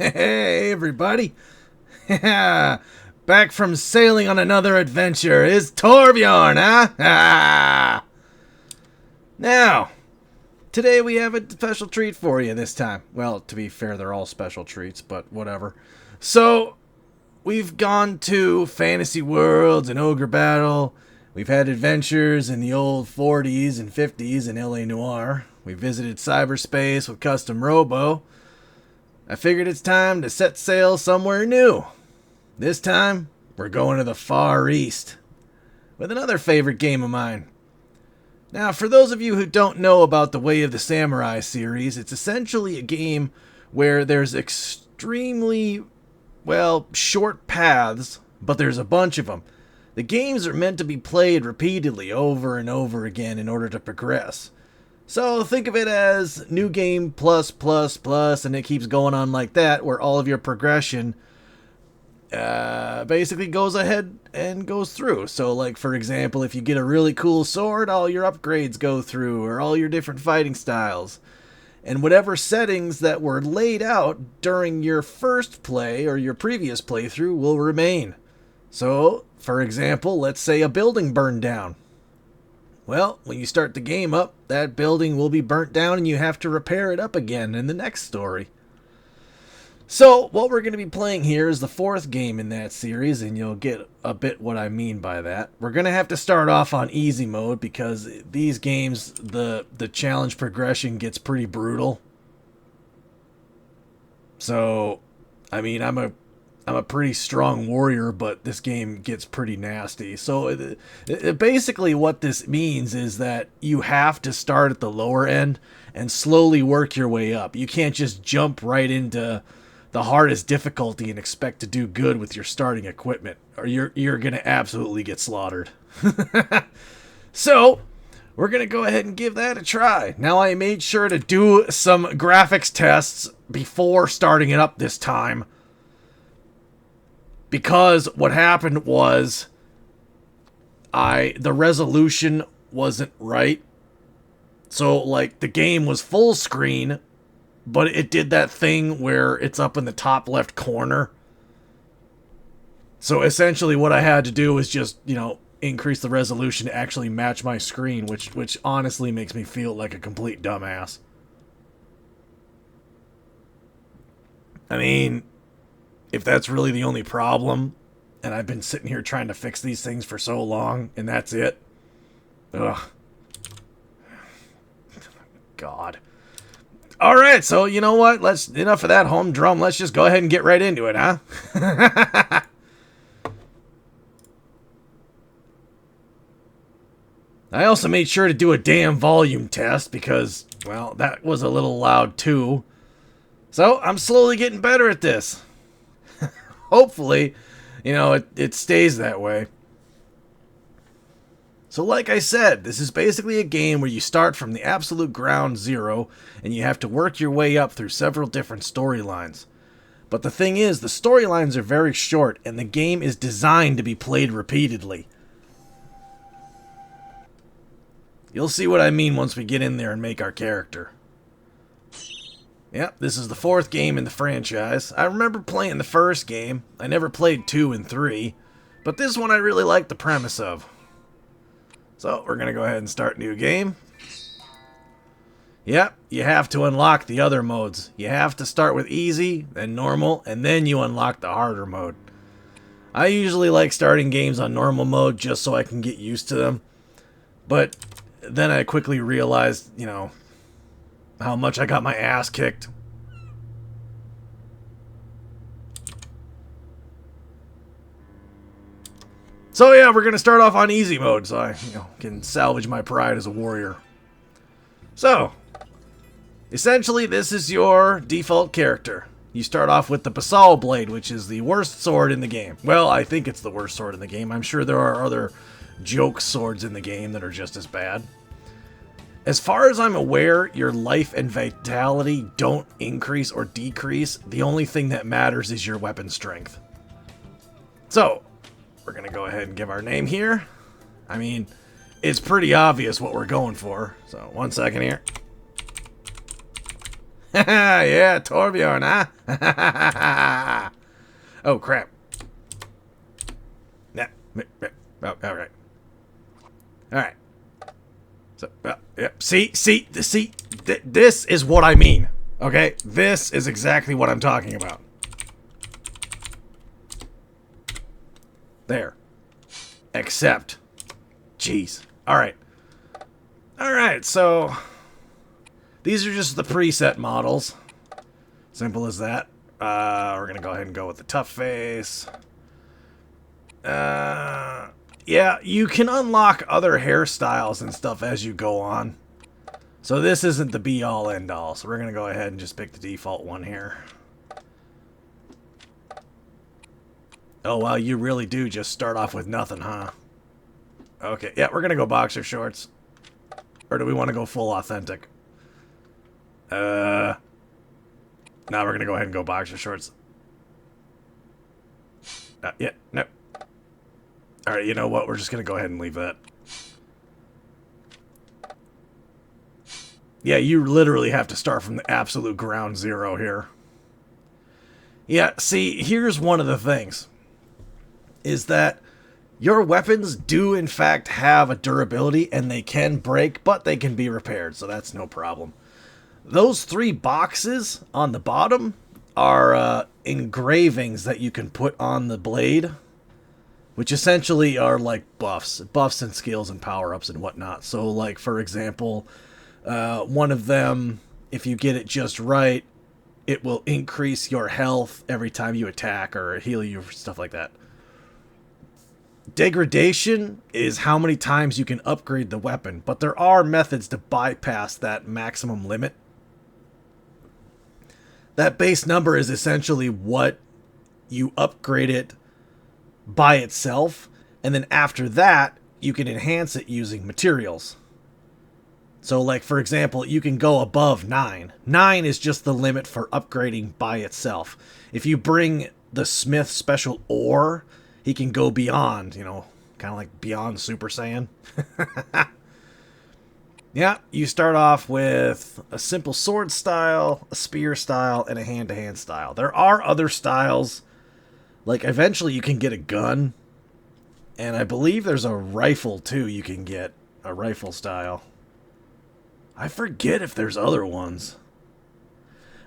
Hey, everybody. Back from sailing on another adventure is Torbjorn, huh? Now, today we have a special treat for you this time. Well, to be fair, they're all special treats, but whatever. So, we've gone to fantasy worlds and ogre battle. We've had adventures in the old 40s and 50s in LA Noire. We visited cyberspace with Custom Robo. I figured it's time to set sail somewhere new. This time, we're going to the Far East with another favorite game of mine. Now, for those of you who don't know about the Way of the Samurai series, it's essentially a game where there's extremely, short paths, but there's a bunch of them. The games are meant to be played repeatedly over and over again in order to progress. So think of it as new game plus, and it keeps going on like that, where all of your progression basically goes ahead and goes through. So, like, for example, if you get a really cool sword, all your upgrades go through, or all your different fighting styles. And whatever settings that were laid out during your first play or your previous playthrough will remain. So, for example, let's say a building burned down. Well, when you start the game up, that building will be burnt down and you have to repair it up again in the next story. So, what we're going to be playing here is the fourth game in that series, and you'll get a bit what I mean by that. We're going to have to start off on easy mode because these games, the challenge progression gets pretty brutal. So, I mean, I'm a pretty strong warrior, but this game gets pretty nasty. So basically what this means is that you have to start at the lower end and slowly work your way up. You can't just jump right into the hardest difficulty and expect to do good with your starting equipment, or you're going to absolutely get slaughtered. So, we're going to go ahead and give that a try. Now, I made sure to do some graphics tests before starting it up this time, because what happened was the resolution wasn't right. So, like, the game was full screen, but it did that thing where it's up in the top left corner. So, essentially, what I had to do was just, increase the resolution to actually match my screen, which honestly makes me feel like a complete dumbass. I mean, if that's really the only problem, and I've been sitting here trying to fix these things for so long, and that's it. Ugh. God. Alright, so you know what? Enough of that humdrum. Let's just go ahead and get right into it, huh? I also made sure to do a damn volume test because, well, that was a little loud too. So, I'm slowly getting better at this. Hopefully, it stays that way. So like I said, this is basically a game where you start from the absolute ground zero, and you have to work your way up through several different storylines. But the thing is, the storylines are very short, and the game is designed to be played repeatedly. You'll see what I mean once we get in there and make our character. Yep, this is the fourth game in the franchise. I remember playing the first game. I never played 2 and 3, but this one I really like the premise of. So, we're going to go ahead and start new game. Yep, you have to unlock the other modes. You have to start with easy, then normal, and then you unlock the harder mode. I usually like starting games on normal mode just so I can get used to them. But then I quickly realized, how much I got my ass kicked. So yeah, we're going to start off on easy mode so I can salvage my pride as a warrior. So, essentially this is your default character. You start off with the Basal Blade, which is the worst sword in the game. Well, I think it's the worst sword in the game. I'm sure there are other joke swords in the game that are just as bad. As far as I'm aware, your life and vitality don't increase or decrease. The only thing that matters is your weapon strength. So, we're going to go ahead and give our name here. I mean, it's pretty obvious what we're going for. So, one second here. Yeah, Torbjorn, huh? Oh, crap. Yeah. Oh, all right. All right. So, yeah. See, this is what I mean. Okay? This is exactly what I'm talking about. There. Except. Jeez. All right. All right, so these are just the preset models. Simple as that. We're going to go ahead and go with the tough face. Yeah, you can unlock other hairstyles and stuff as you go on. So this isn't the be-all, end-all. So we're going to go ahead and just pick the default one here. Oh, well, you really do just start off with nothing, huh? Okay, yeah, we're going to go boxer shorts. Or do we want to go full authentic? Now we're going to go ahead and go boxer shorts. Yeah, no. Alright, you know what? We're just going to go ahead and leave that. Yeah, you literally have to start from the absolute ground zero here. Yeah, see, here's one of the things. Is that your weapons do, in fact, have a durability, and they can break, but they can be repaired, so that's no problem. Those 3 boxes on the bottom are engravings that you can put on the blade, which essentially are like buffs and skills and power-ups and whatnot. So, like, for example, one of them, if you get it just right, it will increase your health every time you attack or heal you, stuff like that. Degradation is how many times you can upgrade the weapon, but there are methods to bypass that maximum limit. That base number is essentially what you upgrade it by itself, and then after that, you can enhance it using materials. So, like, for example, you can go above 9. 9 is just the limit for upgrading by itself. If you bring the smith special ore, he can go beyond, you know, kind of like beyond Super Saiyan. Yeah, you start off with a simple sword style, a spear style, and a hand-to-hand style. There are other styles, like eventually you can get a gun, and I believe there's a rifle too you can get, a rifle style. I forget if there's other ones.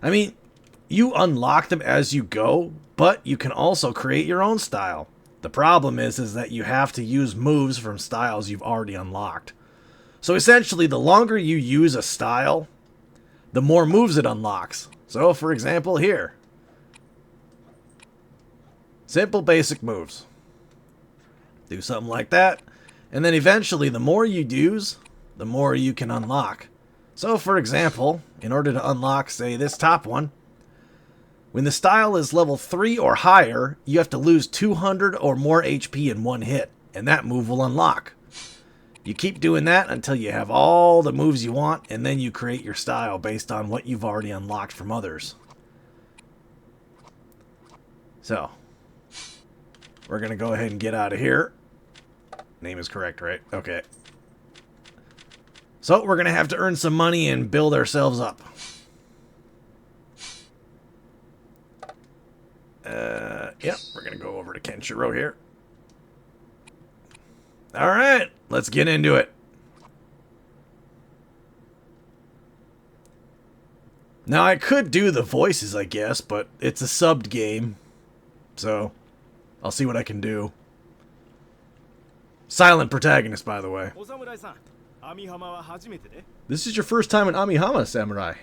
I mean, you unlock them as you go, but you can also create your own style. The problem is that you have to use moves from styles you've already unlocked. So essentially, the longer you use a style, the more moves it unlocks. So, for example, here. Simple, basic moves. Do something like that. And then eventually, the more you use, the more you can unlock. So, for example, in order to unlock, say, this top one, when the style is level 3 or higher, you have to lose 200 or more HP in one hit, and that move will unlock. You keep doing that until you have all the moves you want, and then you create your style based on what you've already unlocked from others. So, we're going to go ahead and get out of here. Name is correct, right? Okay. So, we're going to have to earn some money and build ourselves up. Yep, we're going to go over to Kenshiro here. Alright, let's get into it. Now, I could do the voices, I guess, but it's a subbed game. So, I'll see what I can do. Silent protagonist, by the way. This is your first time in Amihama, Samurai.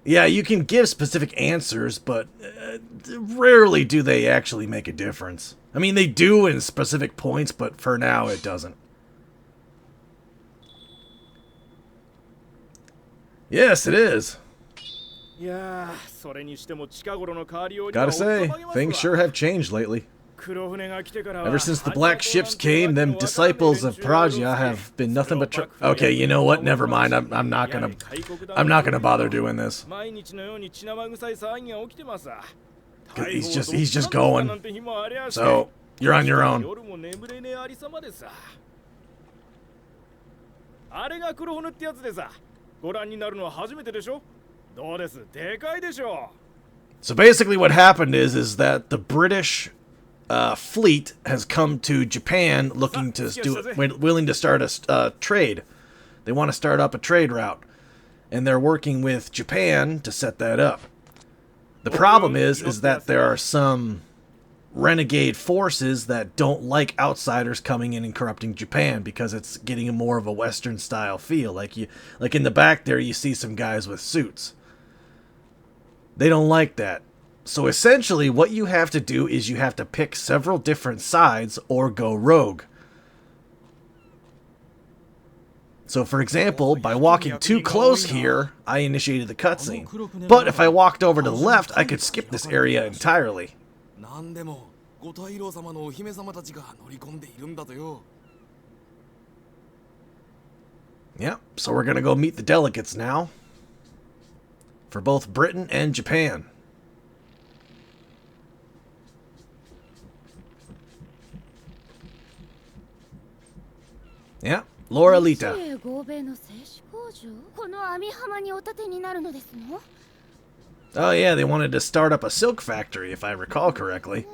Yeah, you can give specific answers, but rarely do they actually make a difference. I mean, they do in specific points, but for now, it doesn't. Yes, it is. Gotta say, things sure have changed lately. Ever since the black ships came, them disciples of Praja have been nothing but okay, you know what? Never mind. I'm not gonna bother doing this. He's just going. So you're on your own. So basically what happened is that the British fleet has come to Japan looking to willing to start a trade. They want to start up a trade route. And they're working with Japan to set that up. The problem is that there are some renegade forces that don't like outsiders coming in and corrupting Japan because it's getting a more of a Western style feel. Like in the back there, you see some guys with suits. They don't like that. So essentially what you have to do is you have to pick several different sides or go rogue. So for example, by walking too close here, I initiated the cutscene. But if I walked over to the left, I could skip this area entirely. Yep, so we're gonna go meet the delegates now. For both Britain and Japan. Yeah, Laura Lita. Oh yeah, they wanted to start up a silk factory, if I recall correctly.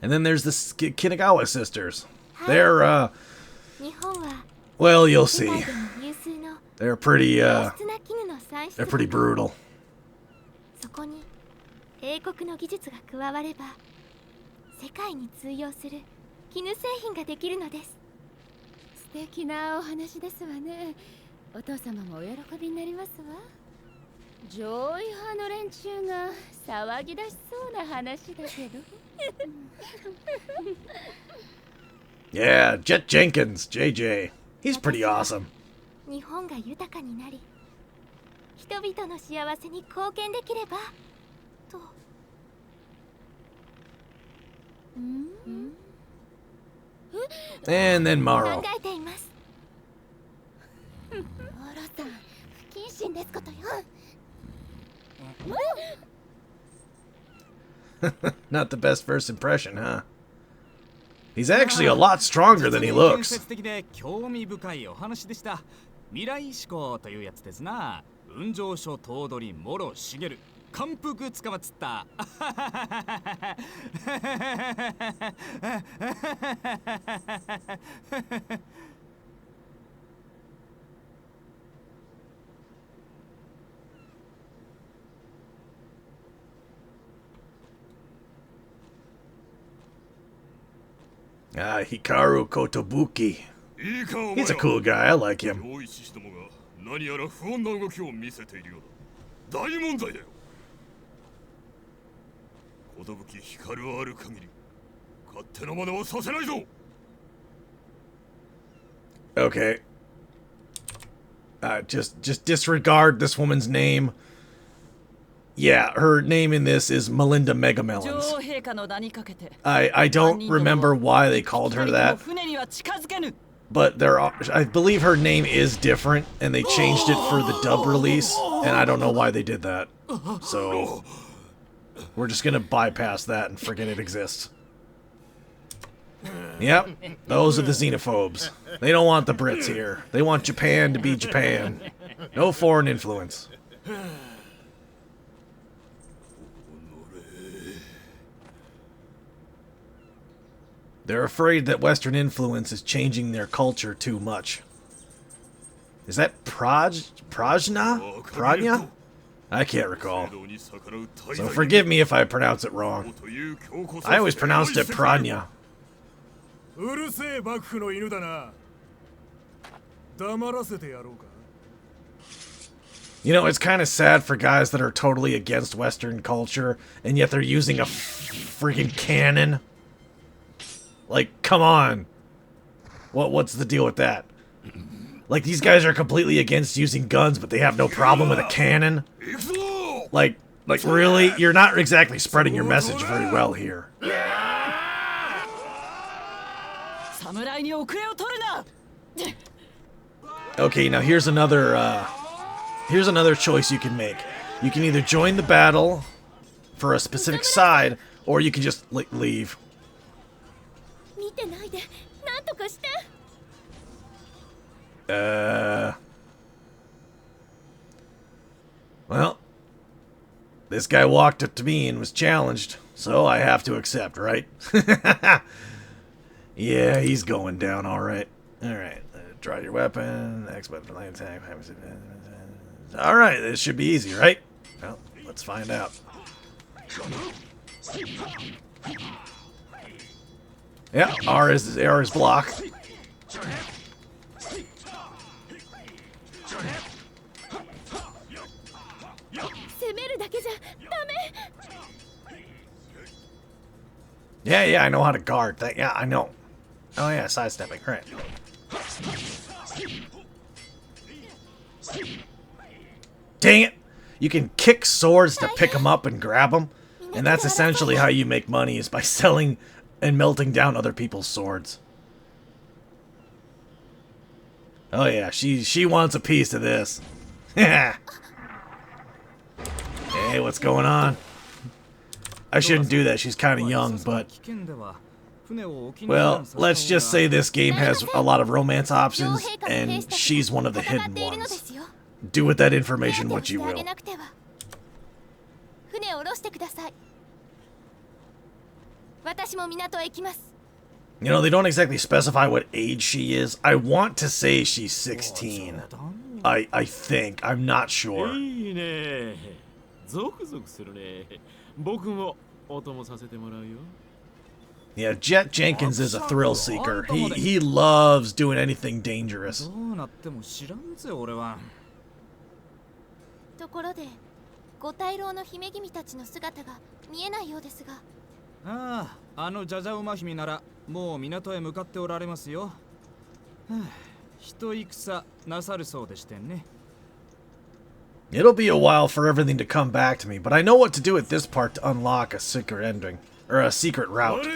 And then there's the Kinagawa sisters. They're, well, you'll see. They're pretty brutal. Yeah, Jet Jenkins, JJ. He's pretty awesome. And then Morrow. Not the best first impression, huh? He's actually a lot stronger than he looks. Hikaru Kotobuki. He's a cool guy, I like him. Okay. Just disregard this woman's name. Yeah, her name in this is Melinda Megamelons. I don't remember why they called her that. But I believe her name is different, and they changed it for the dub release, and I don't know why they did that. So, we're just gonna bypass that and forget it exists. Yep, those are the xenophobes. They don't want the Brits here. They want Japan to be Japan. No foreign influence. They're afraid that Western influence is changing their culture too much. Is that Prajna? Prajna? I can't recall. So forgive me if I pronounce it wrong. I always pronounced it Prajna. You know, it's kind of sad for guys that are totally against Western culture, and yet they're using a freaking cannon. Like, come on. What's the deal with that? Like, these guys are completely against using guns, but they have no problem with a cannon? Like really? You're not exactly spreading your message very well here. Okay, now here's another choice you can make. You can either join the battle for a specific side, or you can just leave. Well, This guy walked up to me and was challenged, so I have to accept, right? Yeah, he's going down, alright. Alright, draw your weapon, X weapon, light attack. Alright, this should be easy, right? Well, let's find out. Yeah, R is block. Yeah, I know how to guard. Yeah, I know. Oh yeah, sidestepping, right. Dang it! You can kick swords to pick them up and grab them, and that's essentially how you make money, is by selling and melting down other people's swords. Oh yeah, she wants a piece of this. Hey, what's going on? I shouldn't do that, she's kind of young, but... Well, let's just say this game has a lot of romance options, and she's one of the hidden ones. Do with that information what you will. You know, they don't exactly specify what age she is. I want to say she's 16. I think. I'm not sure. Yeah, Jet Jenkins is a thrill seeker. He loves doing anything dangerous. It'll be a while for everything to come back to me, but I know what to do at this part to unlock a secret ending. Or a secret route.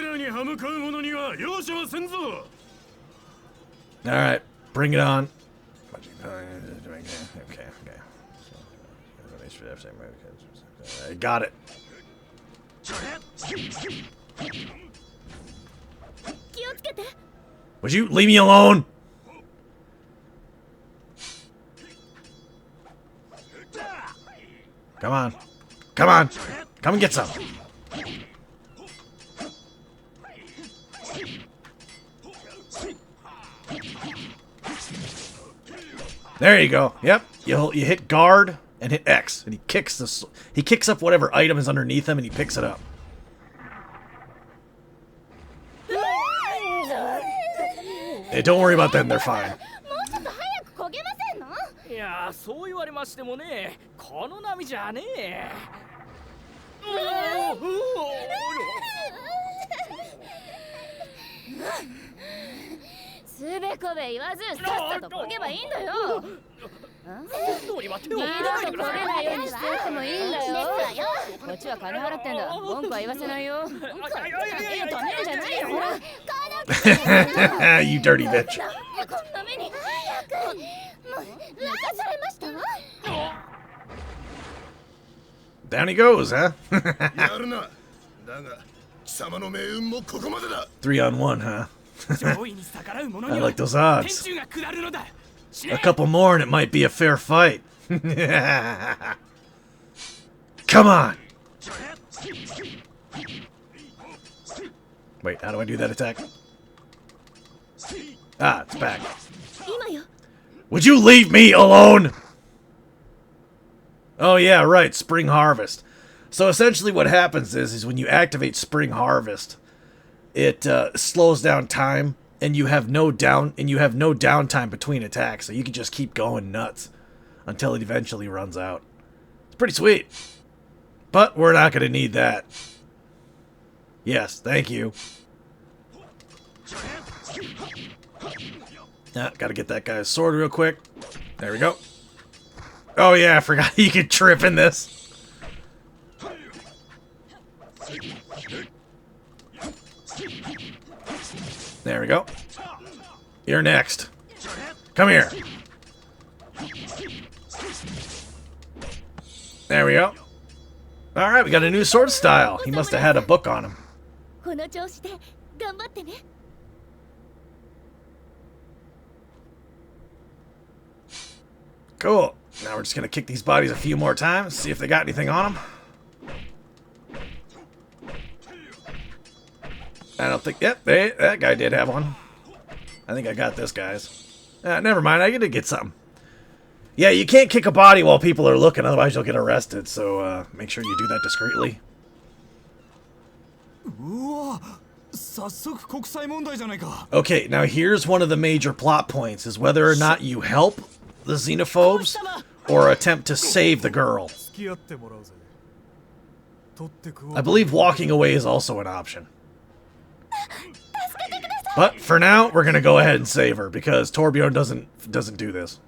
Alright, bring it on. Okay. I got it. Would you leave me alone? Come on. Come on. Come and get some. There you go. Yep. You hit guard and hit X, and he kicks up whatever item is underneath him, and he picks it up. Hey, don't worry about them. They're fine. You dirty bitch. Down he goes, huh? 3-on-1, huh? I like those odds. A couple more and it might be a fair fight. Come on! Wait, how do I do that attack? Ah, it's back. Would you leave me alone? Oh yeah, right, Spring Harvest. So essentially what happens is when you activate Spring Harvest, it slows down time, and you have no downtime between attacks, so you can just keep going nuts until it eventually runs out. It's pretty sweet. But we're not going to need that. Yes, thank you. Gotta get that guy's sword real quick. There we go. Oh yeah, I forgot you could trip in this. There we go. You're next. Come here. There we go. Alright, we got a new sword style. He must have had a book on him. Cool. Now we're just gonna kick these bodies a few more times, see if they got anything on them. I don't think... Yep, that guy did have one. I think I got this guy's. Never mind, I did get something. Yeah, you can't kick a body while people are looking, otherwise you'll get arrested. So make sure you do that discreetly. Okay, now here's one of the major plot points, is whether or not you help the xenophobes or attempt to save the girl. I believe walking away is also an option. But for now, we're gonna go ahead and save her because Torbjorn doesn't do this.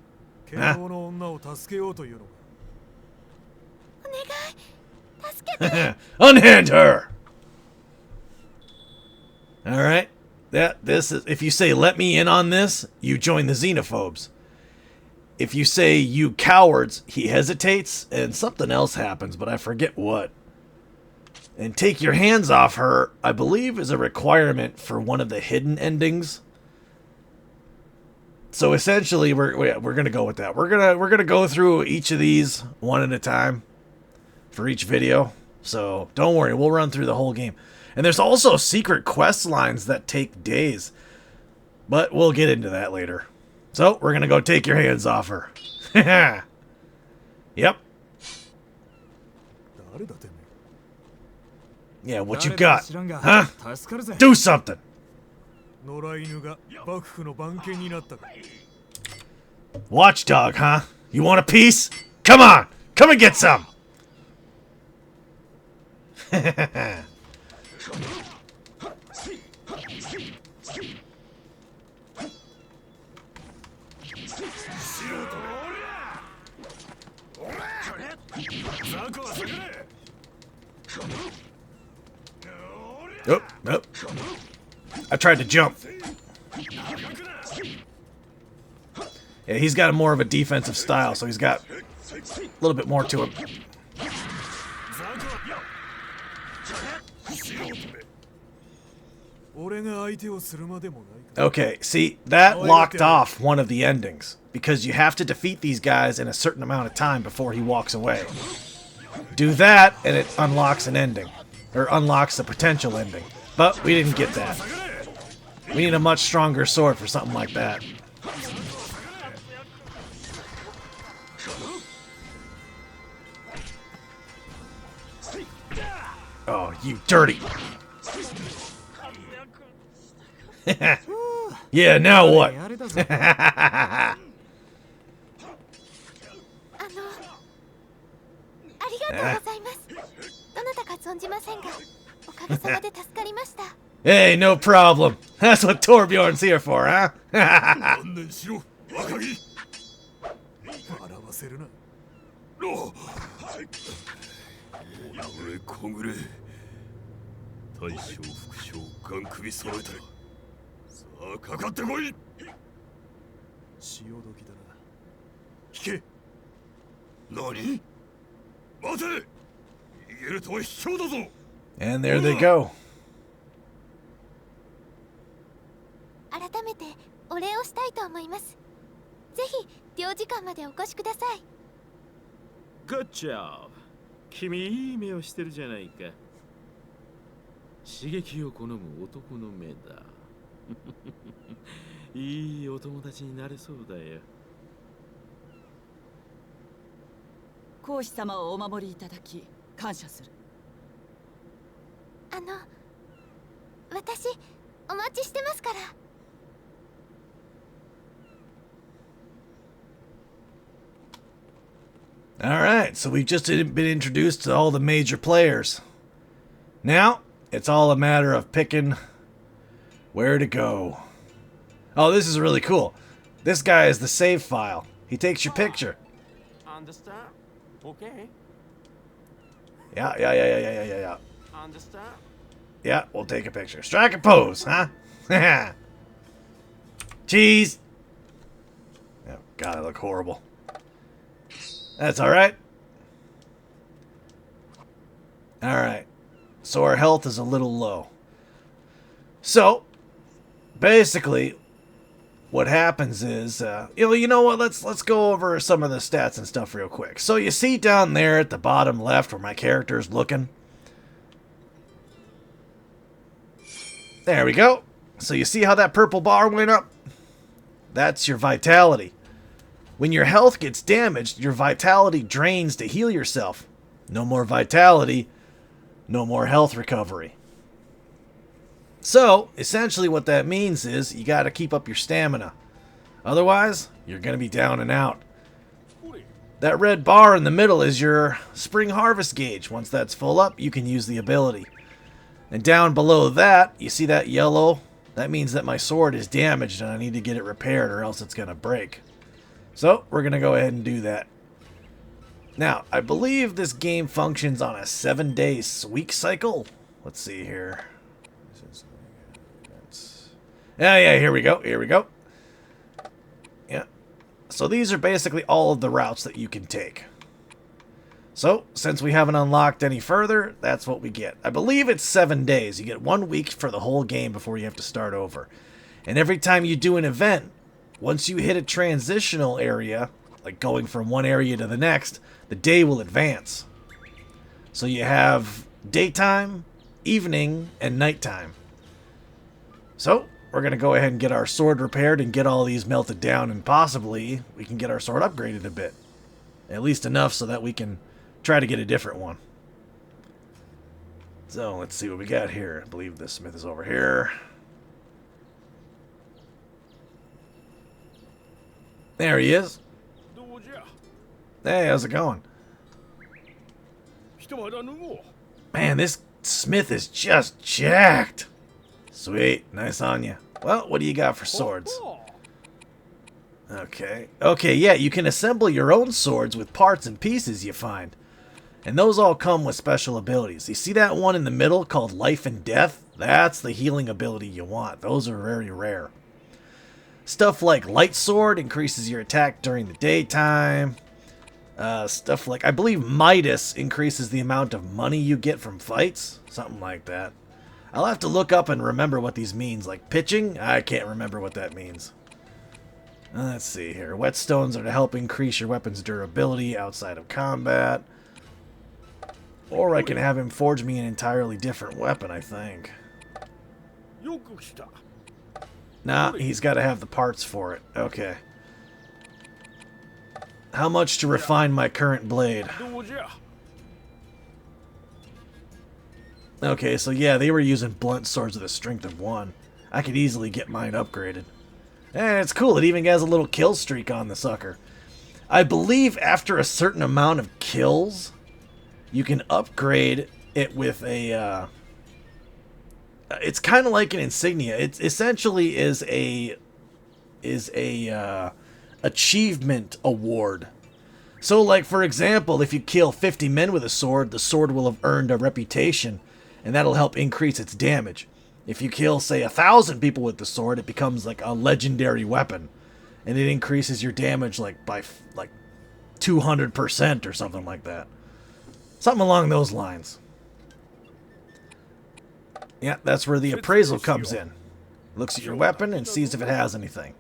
Unhand her. All right. This is, if you say let me in on this, you join the xenophobes. If you say you cowards, he hesitates and something else happens, but I forget what. And take your hands off her, I believe, is a requirement for one of the hidden endings. So essentially, we're gonna go with that. We're gonna go through each of these one at a time for each video. So don't worry, we'll run through the whole game. And there's also secret quest lines that take days, but we'll get into that later. So we're gonna go take your hands off her. Yep. Yeah, what you got? Huh? Do something! Watchdog, huh? You want a piece? Come on! Come and get some! Oh, nope. I tried to jump. Yeah, he's got more of a defensive style, so he's got a little bit more to him. Okay, see, that locked off one of the endings, because you have to defeat these guys in a certain amount of time before he walks away. Do that, and it unlocks an ending. Or unlocks a potential ending. But we didn't get that. We need a much stronger sword for something like that. Oh, you dirty! Yeah, now what? Hey, no problem. That's what Torbjorn's here for, huh? And there they go. Good job. 君いい目をしてるじゃないか。刺激を好む男の目だ。いいお友達になれそうだよ。皇子様をお守りいただき感謝する。私お待ちしてますから。Alright, so we've just been introduced to all the major players. Now, it's all a matter of picking where to go. Oh, this is really cool. This guy is the save file. He takes your picture. Understand? Okay. Yeah. Understand? Yeah, we'll take a picture. Strike a pose, huh? Cheese! Oh, God, I look horrible. That's alright. Alright. So our health is a little low. So, basically, what happens is, you know what, let's go over some of the stats and stuff real quick. So you see down there at the bottom left where my character is looking? There we go. So you see how that purple bar went up? That's your vitality. When your health gets damaged, your vitality drains to heal yourself. No more vitality, no more health recovery. So, essentially what that means is you got to keep up your stamina. Otherwise, you're going to be down and out. That red bar in the middle is your spring harvest gauge. Once that's full up, you can use the ability. And down below that, you see that yellow? That means that my sword is damaged and I need to get it repaired or else it's going to break. So, we're going to go ahead and do that. Now, I believe this game functions on a 7-day week cycle. Let's see here. Yeah, here we go. Yeah. So these are basically all of the routes that you can take. So, since we haven't unlocked any further, that's what we get. I believe it's 7 days. You get 1 week for the whole game before you have to start over. And every time you do an event, once you hit a transitional area, like going from one area to the next, the day will advance. So you have daytime, evening, and nighttime. So, we're going to go ahead and get our sword repaired and get all these melted down, and possibly we can get our sword upgraded a bit. At least enough so that we can try to get a different one. So, let's see what we got here. I believe the smith is over here. There he is. Hey, how's it going? Man, this smith is just jacked. Sweet, nice on you. Well, what do you got for swords? Okay, yeah, you can assemble your own swords with parts and pieces you find. And those all come with special abilities. You see that one in the middle called Life and Death? That's the healing ability you want. Those are very rare. Stuff like Light Sword increases your attack during the daytime. Stuff like, I believe Midas increases the amount of money you get from fights. Something like that. I'll have to look up and remember what these means. Like pitching? I can't remember what that means. Let's see here. Whetstones are to help increase your weapon's durability outside of combat. Or I can have him forge me an entirely different weapon, I think. Nah, he's got to have the parts for it. Okay. How much to refine my current blade? Okay, so yeah, they were using blunt swords with a strength of 1. I could easily get mine upgraded. And it's cool, it even has a little kill streak on the sucker. I believe after a certain amount of kills, you can upgrade it with a, it's kind of like an insignia. It essentially is a achievement award. So, like, for example, if you kill 50 men with a sword, the sword will have earned a reputation, and that'll help increase its damage. If you kill, say, 1,000 people with the sword, it becomes like a legendary weapon, and it increases your damage like by 200% or something like that. Something along those lines. Yeah, that's where the appraisal comes in. Looks at your weapon and sees if it has anything.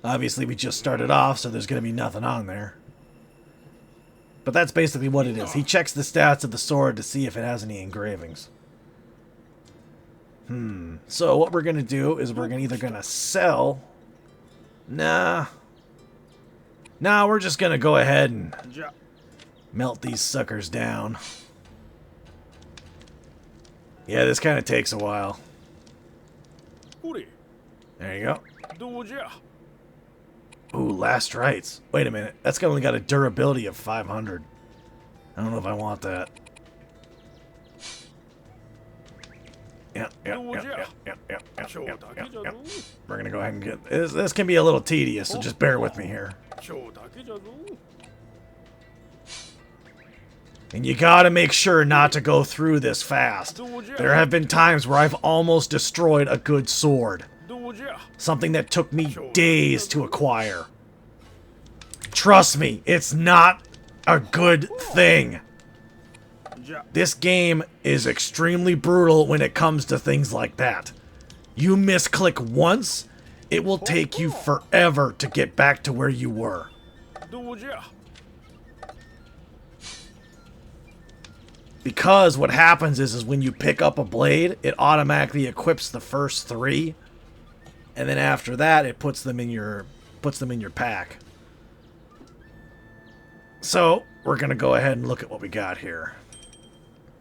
Obviously, we just started off, so there's going to be nothing on there. But that's basically what it is. He checks the stats of the sword to see if it has any engravings. So what we're going to do is we're either going to sell... Nah, we're just going to go ahead and melt these suckers down. Yeah, this kind of takes a while. There you go. Ooh, last rites. Wait a minute. That's only got a durability of 500. I don't know if I want that. Yeah. We're gonna go ahead and get this. This can be a little tedious, so just bear with me here. And you gotta make sure not to go through this fast. There have been times where I've almost destroyed a good sword. Something that took me days to acquire. Trust me, it's not a good thing. This game is extremely brutal when it comes to things like that. You misclick once, it will take you forever to get back to where you were. because what happens is when you pick up a blade, it automatically equips the first 3, and then after that, it puts them in your pack. So we're gonna go ahead and look at what we got here.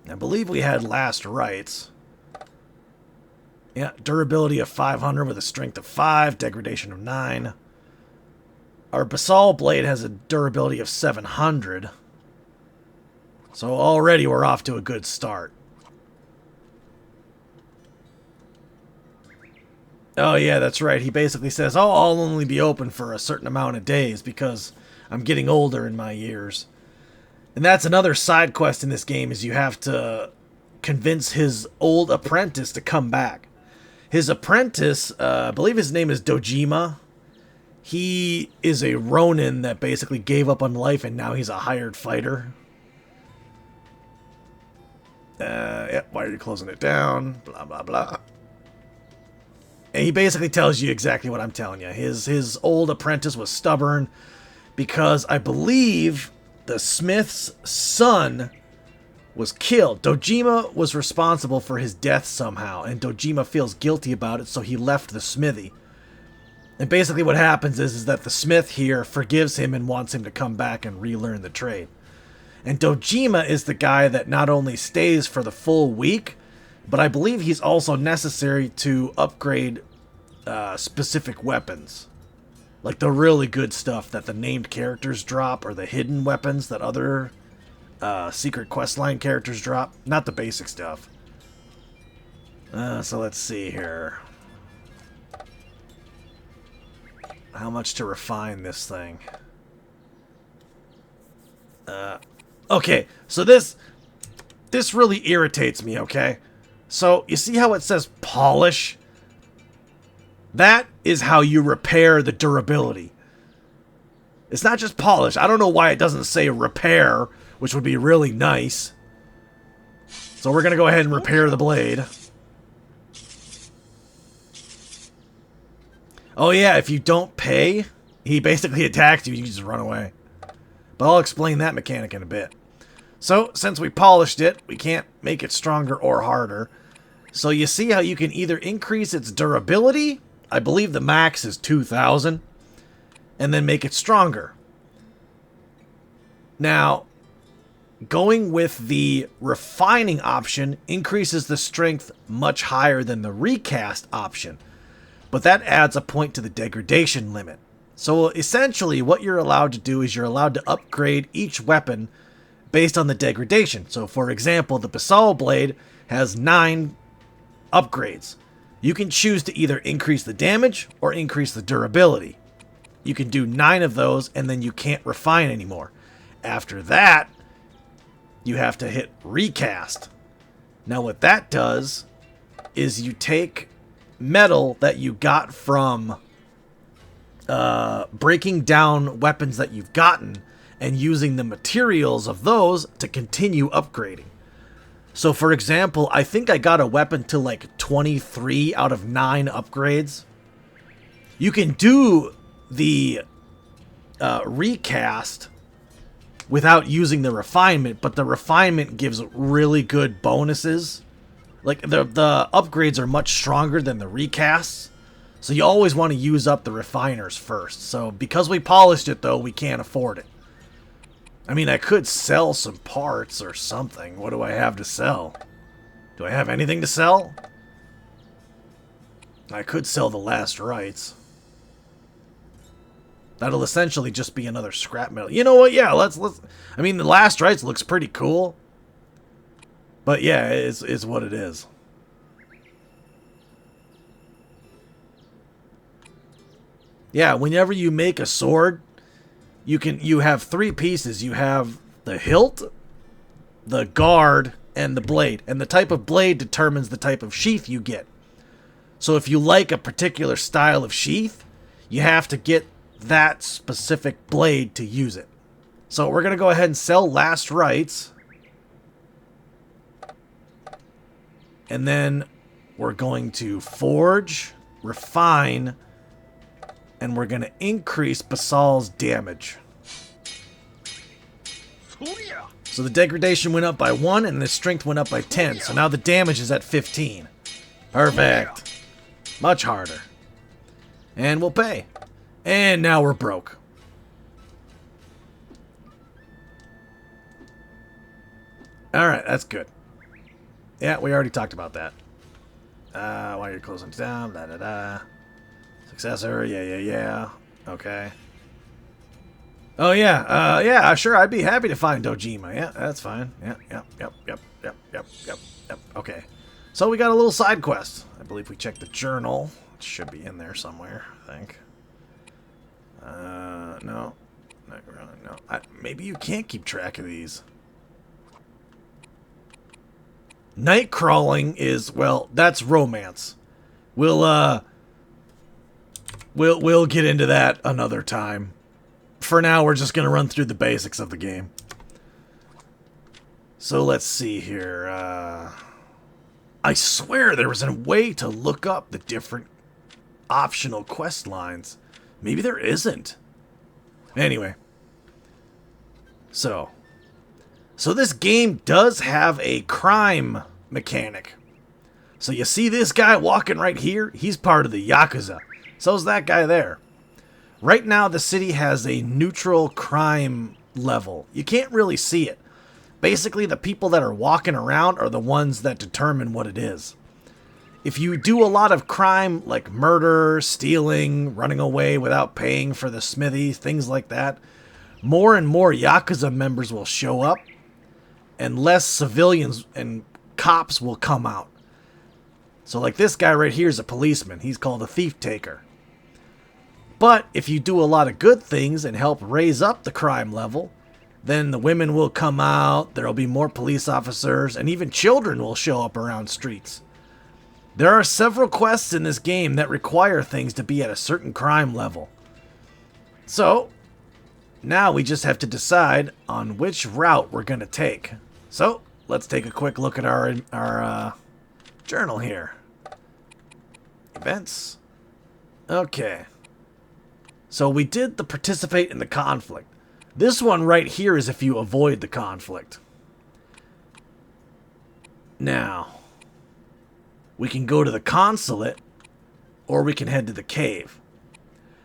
I believe we had last rites. Yeah, durability of 500 with a strength of 5, degradation of 9. Our basalt blade has a durability of 700. So already we're off to a good start. Oh yeah, that's right. He basically says, oh, I'll only be open for a certain amount of days because I'm getting older in my years. And that's another side quest in this game, is you have to convince his old apprentice to come back. His apprentice, I believe his name is Dojima. He is a ronin that basically gave up on life and now he's a hired fighter. Yeah, why are you closing it down? Blah, blah, blah. And he basically tells you exactly what I'm telling you. His old apprentice was stubborn because I believe the smith's son was killed. Dojima was responsible for his death somehow, and Dojima feels guilty about it, so he left the smithy. And basically what happens is that the smith here forgives him and wants him to come back and relearn the trade. And Dojima is the guy that not only stays for the full week, but I believe he's also necessary to upgrade specific weapons. Like the really good stuff that the named characters drop, or the hidden weapons that other secret questline characters drop. Not the basic stuff. So let's see here. How much to refine this thing? Okay, so this really irritates me, okay? So, you see how it says polish? That is how you repair the durability. It's not just polish. I don't know why it doesn't say repair, which would be really nice. So we're going to go ahead and repair the blade. Oh yeah, if you don't pay, he basically attacks you, you can just run away. But I'll explain that mechanic in a bit. So, since we polished it, we can't make it stronger or harder. So you see how you can either increase its durability, I believe the max is 2,000, and then make it stronger. Now, going with the refining option increases the strength much higher than the recast option, but that adds a point to the degradation limit. So essentially what you're allowed to do is you're allowed to upgrade each weapon based on the degradation. So for example, the basalt blade has 9 upgrades. You can choose to either increase the damage or increase the durability. You can do 9 of those and then you can't refine anymore. After that, you have to hit recast. Now what that does is you take metal that you got from breaking down weapons that you've gotten and using the materials of those to continue upgrading. So for example, I think I got a weapon to like 23 out of 9 upgrades. You can do the recast without using the refinement, but the refinement gives really good bonuses. Like the upgrades are much stronger than the recasts. So you always want to use up the refiners first. So because we polished it though, we can't afford it. I mean, I could sell some parts or something. What do I have to sell? Do I have anything to sell? I could sell the last rites. That'll essentially just be another scrap metal. You know what? Yeah, let's. I mean, the last rites looks pretty cool. But yeah, it's what it is. Yeah, whenever you make a sword, you have 3 pieces. You have the hilt, the guard, and the blade. And the type of blade determines the type of sheath you get. So if you like a particular style of sheath, you have to get that specific blade to use it. So we're going to go ahead and sell last rites. And then we're going to forge, refine, and we're going to increase Basal's damage. So the degradation went up by 1 and the strength went up by 10. So now the damage is at 15. Perfect. Much harder. And we'll pay. And now we're broke. Alright, that's good. Yeah, we already talked about that. While you're closing down, da-da-da. Successor, yeah. Okay. Oh, yeah, yeah, sure, I'd be happy to find Dojima. Yeah, that's fine. Yep. Okay. So we got a little side quest. I believe we checked the journal. It should be in there somewhere, I think. No. Not really, no. Maybe you can't keep track of these. Night crawling is, well, that's romance. We'll get into that another time. For now, we're just gonna run through the basics of the game. So let's see here. I swear there was a way to look up the different optional quest lines. Maybe there isn't. Anyway. So this game does have a crime mechanic. So you see this guy walking right here? He's part of the Yakuza. So's that guy there. Right now the city has a neutral crime level. You can't really see it. Basically the people that are walking around are the ones that determine what it is. If you do a lot of crime like murder, stealing, running away without paying for the smithy, things like that, more and more Yakuza members will show up and less civilians and cops will come out. So like this guy right here is a policeman. He's called a thief taker. But if you do a lot of good things and help raise up the crime level, then the women will come out, there'll be more police officers, and even children will show up around streets. There are several quests in this game that require things to be at a certain crime level. So, now we just have to decide on which route we're going to take. So, let's take a quick look at our journal here. Events. Okay. So we did the participate in the conflict. This one right here is if you avoid the conflict. Now, we can go to the consulate or we can head to the cave.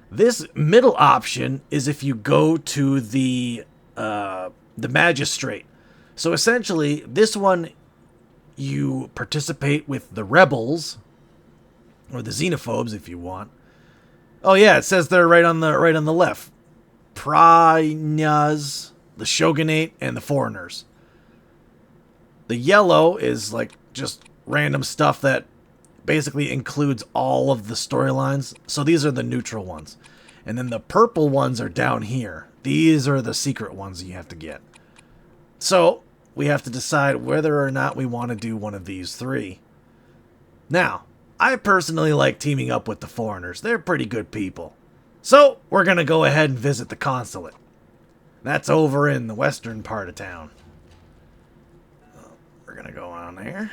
This middle option is if you go to the magistrate. So essentially, this one you participate with the rebels or the xenophobes if you want. Oh yeah, it says there right on the left. Pranyas, the shogunate, and the foreigners. The yellow is like just random stuff that basically includes all of the storylines. So these are the neutral ones. And then the purple ones are down here. These are the secret ones you have to get. So we have to decide whether or not we want to do one of these three. Now, I personally like teaming up with the foreigners. They're pretty good people. So, we're going to go ahead and visit the consulate. That's over in the western part of town. We're going to go on there.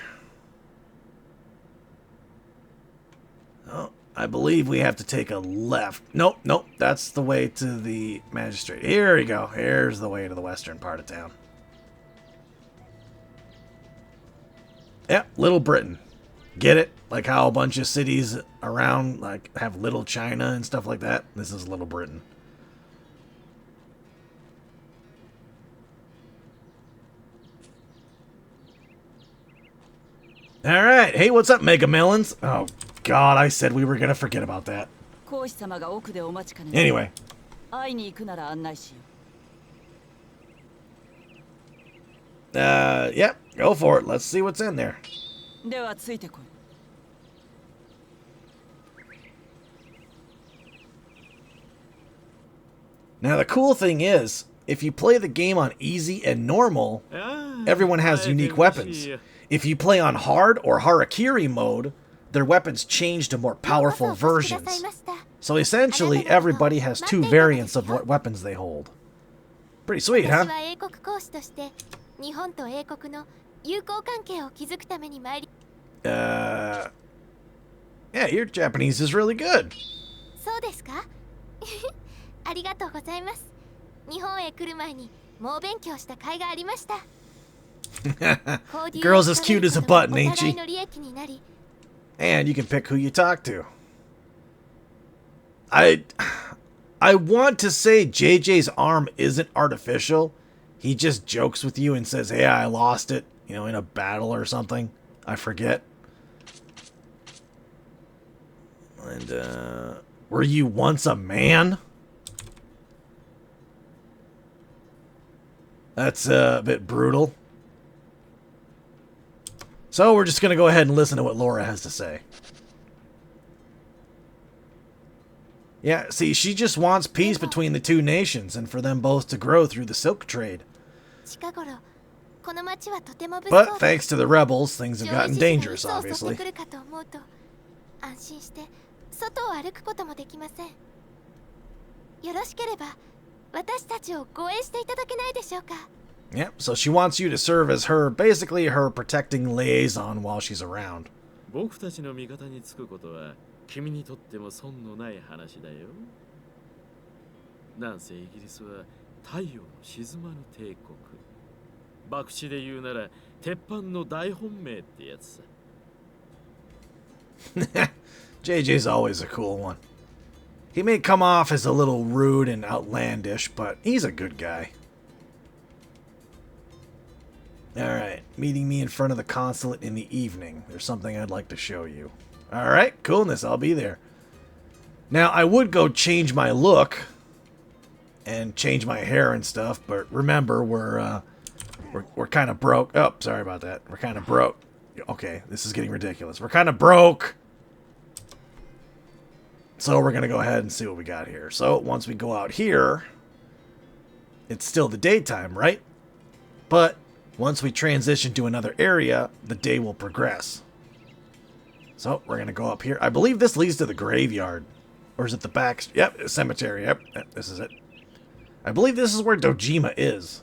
Oh, I believe we have to take a left. Nope, that's the way to the magistrate. Here we go. Here's the way to the western part of town. Yep, Little Britain. Get it? Like how a bunch of cities around like have Little China and stuff like that. This is Little Britain. Alright. Hey, what's up, Mega Melons? Oh, God, I said we were going to forget about that. Anyway. Yep, go for it. Let's see what's in there. Now the cool thing is, if you play the game on easy and normal, everyone has unique weapons. If you play on hard or harakiri mode, their weapons change to more powerful versions. So essentially, everybody has two variants of what weapons they hold. Pretty sweet, huh? Yeah, your Japanese is really good. 猛勉強した甲斐がありました。 Girl's as cute as a button, ain't she? お互いの利益になり、 And you can pick who you talk to. I want to say JJ's arm isn't artificial. He just jokes with you and says, "Hey, I lost it, you know, in a battle or something." I forget. And were you once a man? That's a bit brutal. So we're just going to go ahead and listen to what Laura has to say. Yeah, see, she just wants peace between the two nations and for them both to grow through the silk trade. 近頃この町はとても物騒 But で thanks to the rebels, things have 上位 gotten 獅子が dangerous, 嘘を襲って obviously. くるかと思うと安心して外を歩くこともできません。よろしければ私たちを護衛していただけないでしょうか。 Yep, so she wants you to serve as her, basically her protecting liaison while she's around. 僕たちの味方につくことは君にとっても損のない話だよ。なんせイギリスは太陽の沈まぬ帝国。博打で言うなら鉄板の大本命ってやつさ。JJ's always a cool one. He may come off as a little rude and outlandish, but he's a good guy. Alright, meeting me in front of the consulate in the evening. There's something I'd like to show you. Alright, coolness, I'll be there. Now, I would go change my look and change my hair and stuff, but remember, we're kind of broke. Oh, sorry about that. We're kind of broke. Okay, this is getting ridiculous. We're kind of broke. So we're going to go ahead and see what we got here. So once we go out here, it's still the daytime, right? But once we transition to another area, the day will progress. So we're going to go up here. I believe this leads to the graveyard. Or is it the back? Yep, cemetery. Yep, this is it. I believe this is where Dojima is.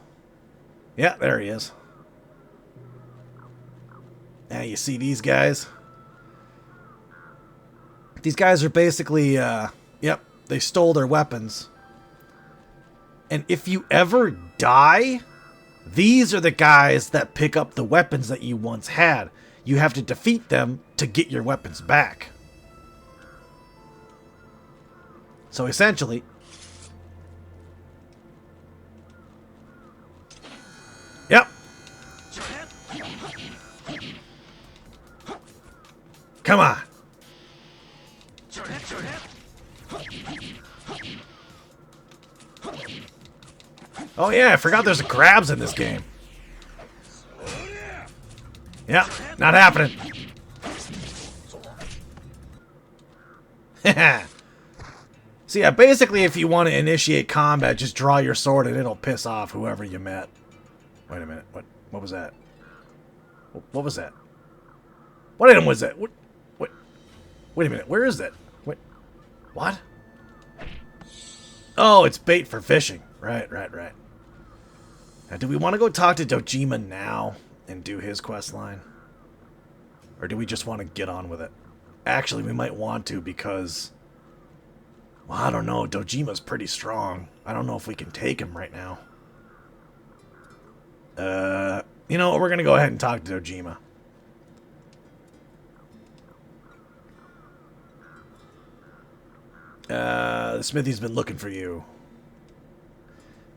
Yeah, there he is. Now you see these guys? These guys are basically, yep, they stole their weapons. And if you ever die, these are the guys that pick up the weapons that you once had. You have to defeat them to get your weapons back. So essentially, yep. Come on. Oh yeah, I forgot there's grabs in this game. Yeah, not happening. So yeah, basically if you want to initiate combat, just draw your sword and it'll piss off whoever you met. Wait a minute, what was that? What was that? What item was that? What? Wait a minute, where is that? What? Oh, it's bait for fishing. Right. Now, do we want to go talk to Dojima now and do his quest line? Or do we just want to get on with it? Actually, we might want to because... well, I don't know. Dojima's pretty strong. I don't know if we can take him right now. You know what? We're going to go ahead and talk to Dojima. The smithy's been looking for you.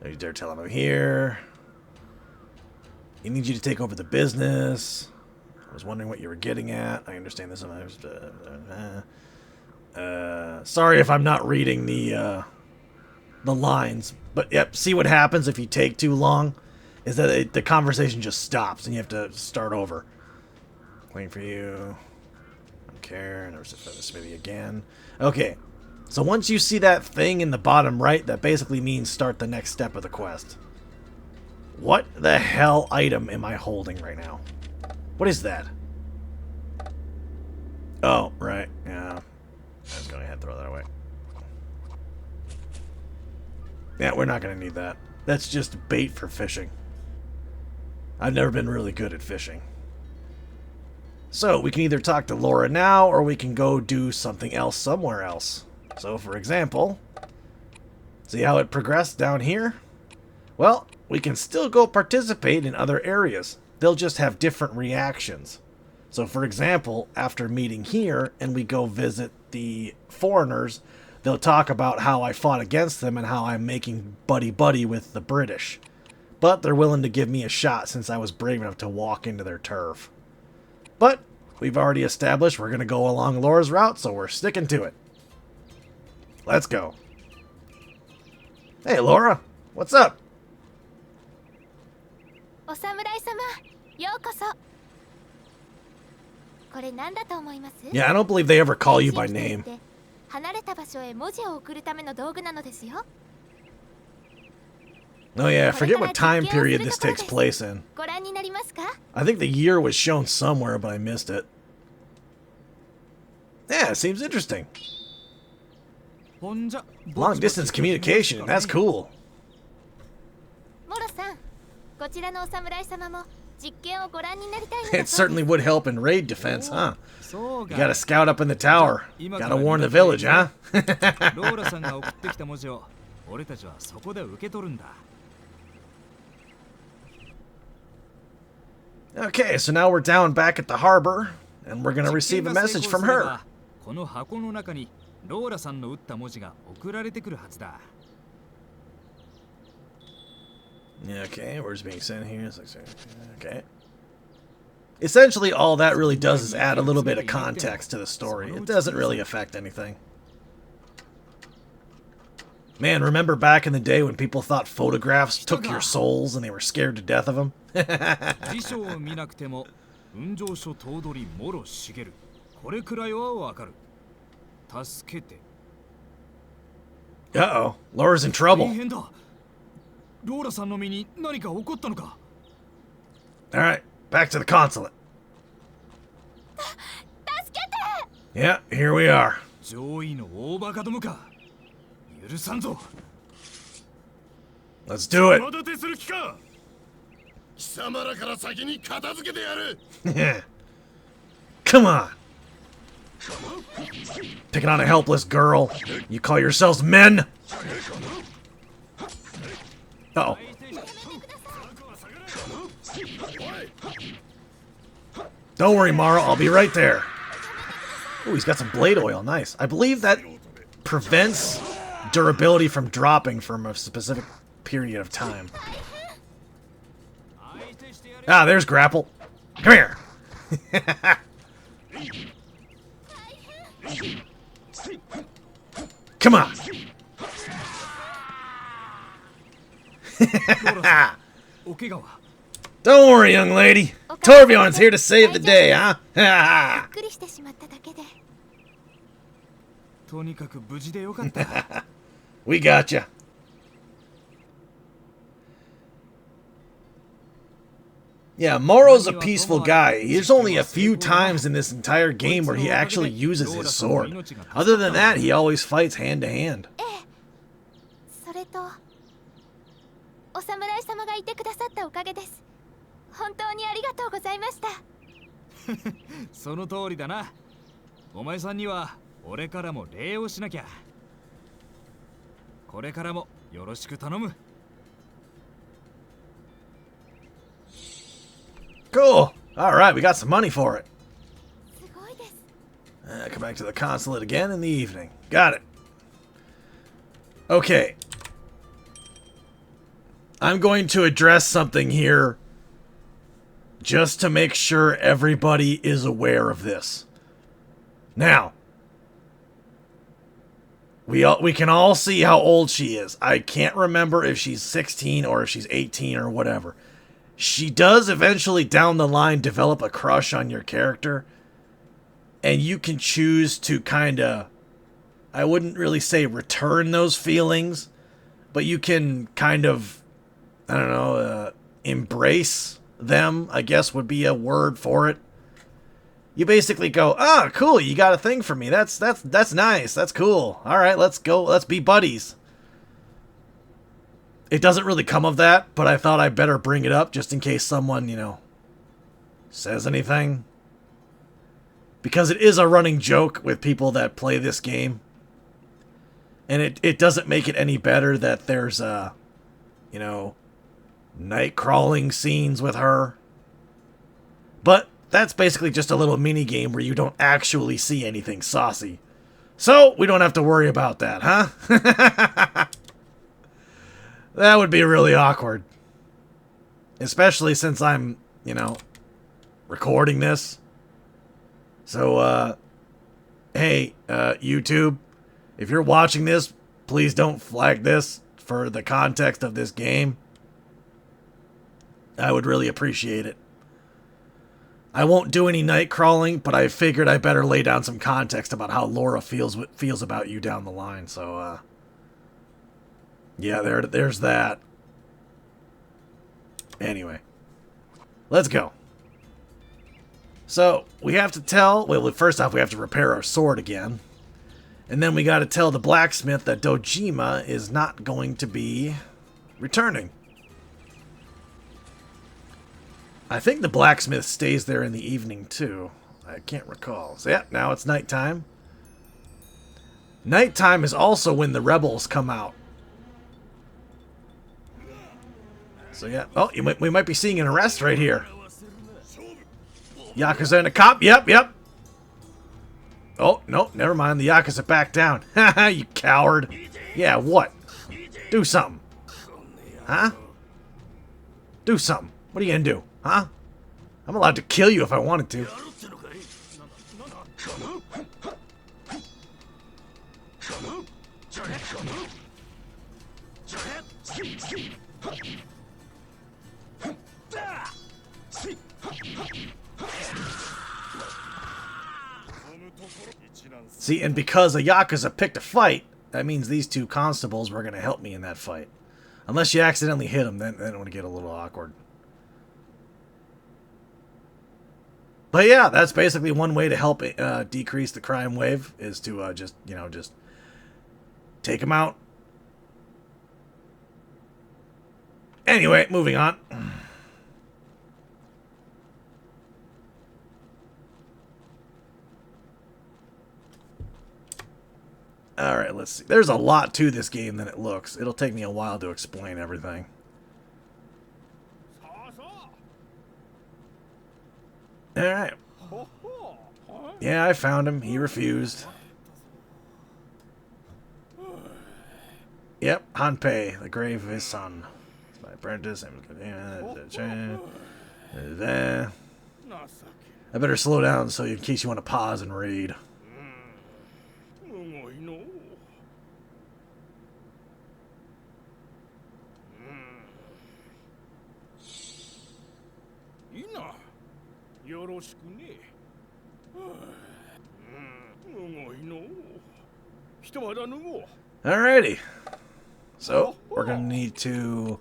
Don't you dare tell him I'm here. He needs you to take over the business. I was wondering what you were getting at. I understand this. Sorry if I'm not reading the lines. But yep, see what happens if you take too long? Is that the conversation just stops and you have to start over. Waiting for you. Don't care. Never set the smithy again. Okay. So once you see that thing in the bottom right, that basically means start the next step of the quest. What the hell item am I holding right now? What is that? Oh, right. Yeah. I was going to throw that away. Yeah, we're not going to need that. That's just bait for fishing. I've never been really good at fishing. So, we can either talk to Laura now, or we can go do something else somewhere else. So, for example, see how it progressed down here? Well, we can still go participate in other areas. They'll just have different reactions. So, for example, after meeting here and we go visit the foreigners, they'll talk about how I fought against them and how I'm making buddy-buddy with the British. But they're willing to give me a shot since I was brave enough to walk into their turf. But we've already established we're going to go along Laura's route, so we're sticking to it. Let's go. Hey, Laura. What's up? お侍様、ようこそ。これ何だと思います？ Yeah, I don't believe they ever call you by name. 離れた場所へ文字を送るための道具なのですよ。 Oh yeah, I forget what time period this takes place in. ご覧になりますか? I think the year was shown somewhere, but I missed it. Yeah, it seems interesting. Long distance communication, that's cool. モロさん、こちらのお侍様も実験をご覧になりたいの It だそうです。 certainly would help in raid defense, huh? You gotta scout up in the tower. Gotta warn the village, huh? ローラさんが送ってきた文字を俺たちはそこで受け取るんだ。 Okay, so now we're down back at the harbor, and we're gonna receive a message from her. この箱の中にローラさんの打った文字が送られてくるはずだ。 Okay, where's being sent here? Okay. Essentially, all that really does is add a little bit of context to the story. It doesn't really affect anything. Man, remember back in the day when people thought photographs took your souls and they were scared to death of them? 辞書を見なくても雲上書頭取もろ茂る。これくらいはわかる。助けて。 Uh-oh, Laura's in trouble. 大変だ。ローラさんの身に何か起こったのか? Alright, back to the consulate. 助けて! Yeah, here we are. 上位の大バカどもか。許さんぞ。 Let's do it. 待てする気か。貴様らから先に片付けてやる。 Come on. Picking on a helpless girl. You call yourselves men? Uh-oh. Don't worry, Mara. I'll be right there. Oh, he's got some blade oil. Nice. I believe that prevents durability from dropping from a specific period of time. Ah, there's Grapple. Come here. Come on. Don't worry, young lady. Torbjorn's here to save the day, huh? びっくりしてしまっただけで。とにかく無事でよかった。 We got you. Yeah, Moro's a peaceful guy. There's only a few times in this entire game where he actually uses his sword. Other than that, he always fights hand to hand. ええ。それと、お侍様がいてくださったおかげです。本当にありがとうございました。その通りだな。お前さんには俺からも礼をしなきゃ。これからもよろしく頼む。 Cool. All right, we got some money for it. すごいです。 Come back to the consulate again in the evening. Got it. Okay. I'm going to address something here just to make sure everybody is aware of this. Now, we can all see how old she is. I can't remember if she's 16 or if she's 18 or whatever. She does eventually down the line develop a crush on your character, and you can choose to kind of, I wouldn't really say return those feelings, but you can kind of, I don't know, embrace them, I guess would be a word for it. You basically go, oh, cool, you got a thing for me. That's nice. That's cool. All right, let's go. Let's be buddies. It doesn't really come of that, but I thought I'd better bring it up just in case someone, you know, says anything. Because it is a running joke with people that play this game. And it doesn't make it any better that there's, you know, night crawling scenes with her. But that's basically just a little mini game where you don't actually see anything saucy. So we don't have to worry about that, huh? That would be really awkward. Especially since I'm, you know, recording this. So, hey, YouTube, if you're watching this, please don't flag this for the context of this game. I would really appreciate it. I won't do any night crawling, but I figured I better lay down some context about how Laura feels about you down the line. So, yeah, there's that. Anyway, let's go. So, we have to tell... Well, first off, we have to repair our sword again. And then we got to tell the blacksmith that Dojima is not going to be returning. I think the blacksmith stays there in the evening, too. I can't recall. So, yeah, now it's nighttime. Nighttime is also when the rebels come out. So, yeah. Oh, we might be seeing an arrest right here. Yakuza and a cop? Yep. Oh, no, never mind. The Yakuza back down. Haha, you coward. Yeah, what? Do something. Huh? Do something. What are you gonna do? Huh? I'm allowed to kill you if I wanted to. See, and because a Yakuza picked a fight, that means these two constables were going to help me in that fight. Unless you accidentally hit them, then it would get a little awkward. But yeah, that's basically one way to help decrease the crime wave, is to just take them out. Anyway, moving on. Alright, let's see. There's a lot to this game than it looks. It'll take me a while to explain everything. Alright. Yeah, I found him. He refused. Yep, Hanpei, the grave of his son. My apprentice. I better slow down so in case you want to pause and read. Alrighty. So, we're going to need to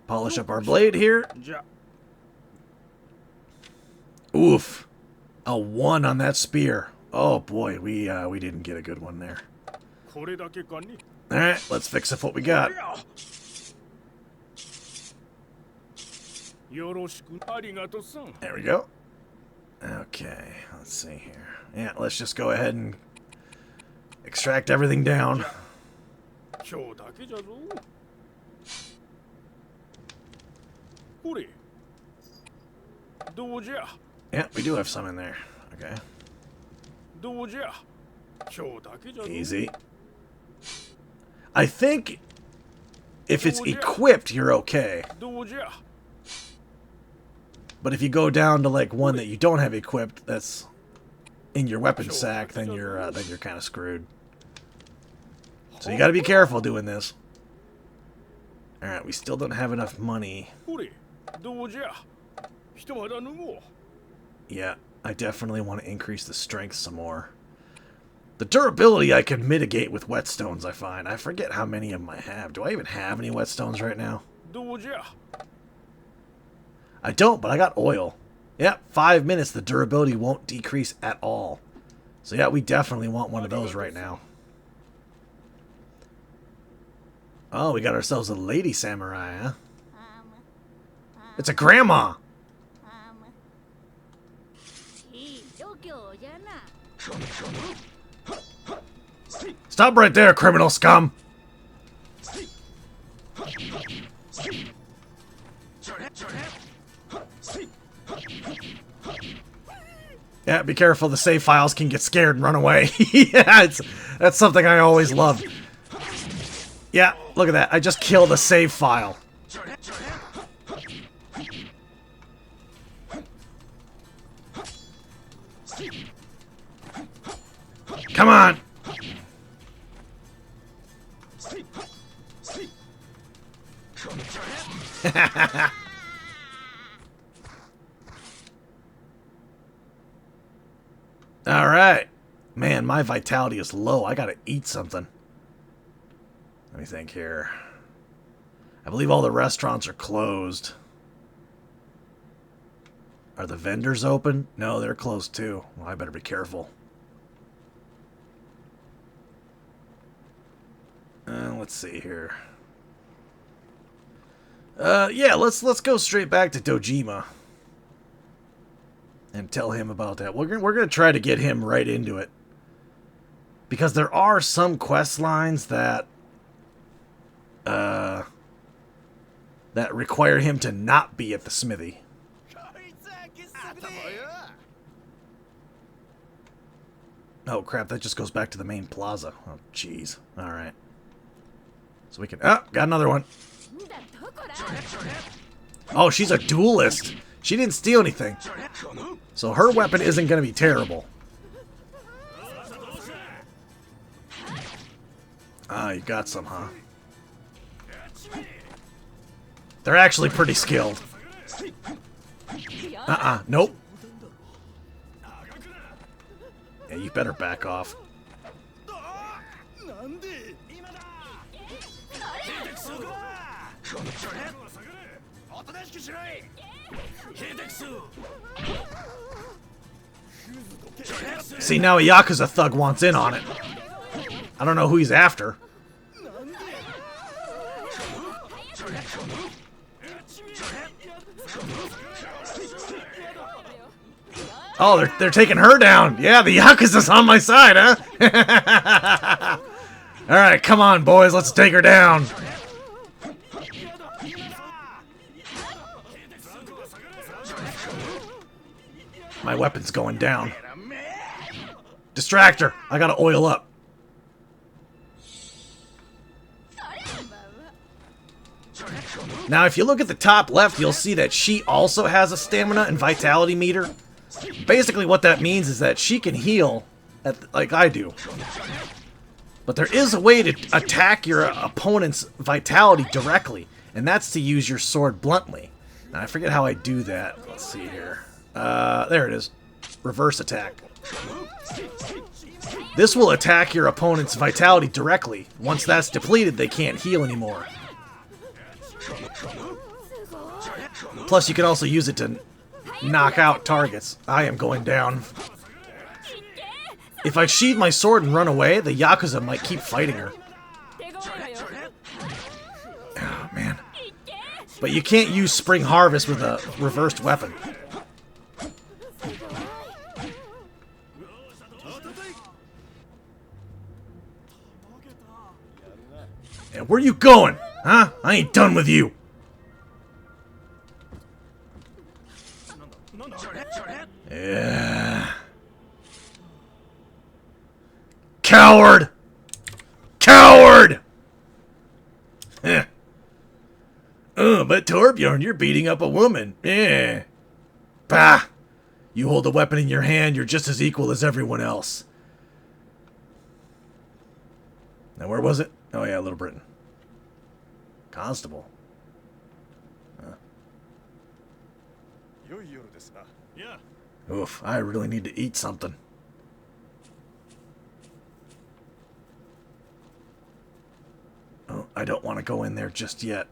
polish up our blade here. Oof. A 1 on that spear. Oh boy, we didn't get a good one there. Alright, let's fix up what we got. There we go. Okay, let's see here. Yeah, let's just go ahead and extract everything down. Yeah, we do have some in there. Okay. Easy. I think if it's equipped, you're okay. But if you go down to like one that you don't have equipped, that's in your weapon sack, then you're kind of screwed. So you got to be careful doing this. All right, we still don't have enough money. Yeah, I definitely want to increase the strength some more. The durability I can mitigate with whetstones, I find. I forget how many of them I have. Do I even have any whetstones right now? I don't, but I got oil. Yeah, 5 minutes, the durability won't decrease at all. So yeah, we definitely want one of those right now. Oh, we got ourselves a lady samurai, huh? It's a grandma! Stop right there, criminal scum! Yeah, be careful. The save files can get scared and run away. Yeah, that's something I always loved. Yeah, look at that. I just killed a save file. Come on! Alright. Man, my vitality is low. I gotta eat something. Let me think here. I believe all the restaurants are closed. Are the vendors open? No, they're closed too. Well, I better be careful. Let's see here. Yeah, let's go straight back to Dojima and tell him about that. We're gonna try to get him right into it, because there are some quest lines that that require him to not be at the smithy. Oh crap! That just goes back to the main plaza. Oh jeez. All right. So we can... Oh, got another one. Oh, she's a duelist. She didn't steal anything. So her weapon isn't going to be terrible. Ah, you got some, huh? They're actually pretty skilled. Nope. Yeah, you better back off. See, now a Yakuza thug wants in on it. I don't know who he's after. Oh, they're taking her down. Yeah, the Yakuza's on my side, huh? Alright, come on, boys. Let's take her down. My weapon's going down. Distract her. I gotta oil up. Now, if you look at the top left, you'll see that she also has a stamina and vitality meter. Basically, what that means is that she can heal like I do. But there is a way to attack your opponent's vitality directly, and that's to use your sword bluntly. Now, I forget how I do that. Let's see here. There it is. Reverse attack. This will attack your opponent's vitality directly. Once that's depleted, they can't heal anymore. Plus, you can also use it to knock out targets. I am going down. If I sheathe my sword and run away, the Yakuza might keep fighting her. Oh, man. But you can't use Spring Harvest with a reversed weapon. And where you going? Huh? I ain't done with you. Yeah. Coward! Coward! Eh. But Torbjorn, you're beating up a woman. Yeah. Bah! You hold a weapon in your hand, you're just as equal as everyone else. Now, where was it? Oh, yeah, Little Britain. Constable. Huh. Oof, I really need to eat something. Oh, I don't want to go in there just yet.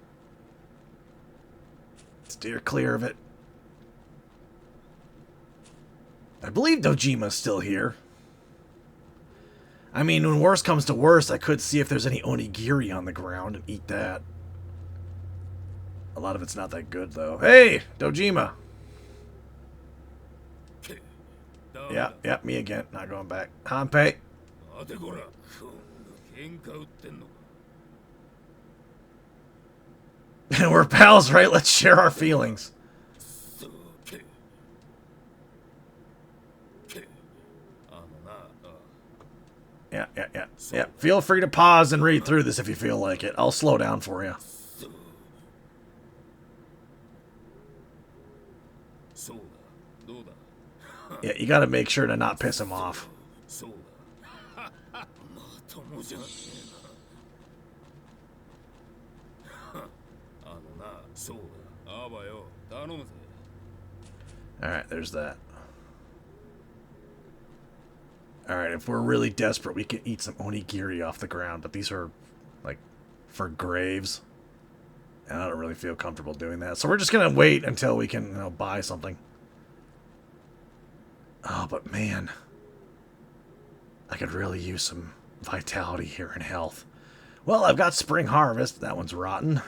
Steer clear of it. I believe Dojima's still here. I mean, when worse comes to worse, I could see if there's any onigiri on the ground and eat that. A lot of it's not that good, though. Hey, Dojima! Yeah, me again. Not going back. Hanpei. We're pals, right? Let's share our feelings. Yeah. Feel free to pause and read through this if you feel like it. I'll slow down for you. Yeah, you gotta make sure to not piss him off. Alright, there's that. Alright, if we're really desperate, we can eat some onigiri off the ground, but these are, like, for graves. And I don't really feel comfortable doing that. So we're just gonna wait until we can, buy something. Oh, but man. I could really use some vitality here and health. Well, I've got Spring Harvest. That one's rotten.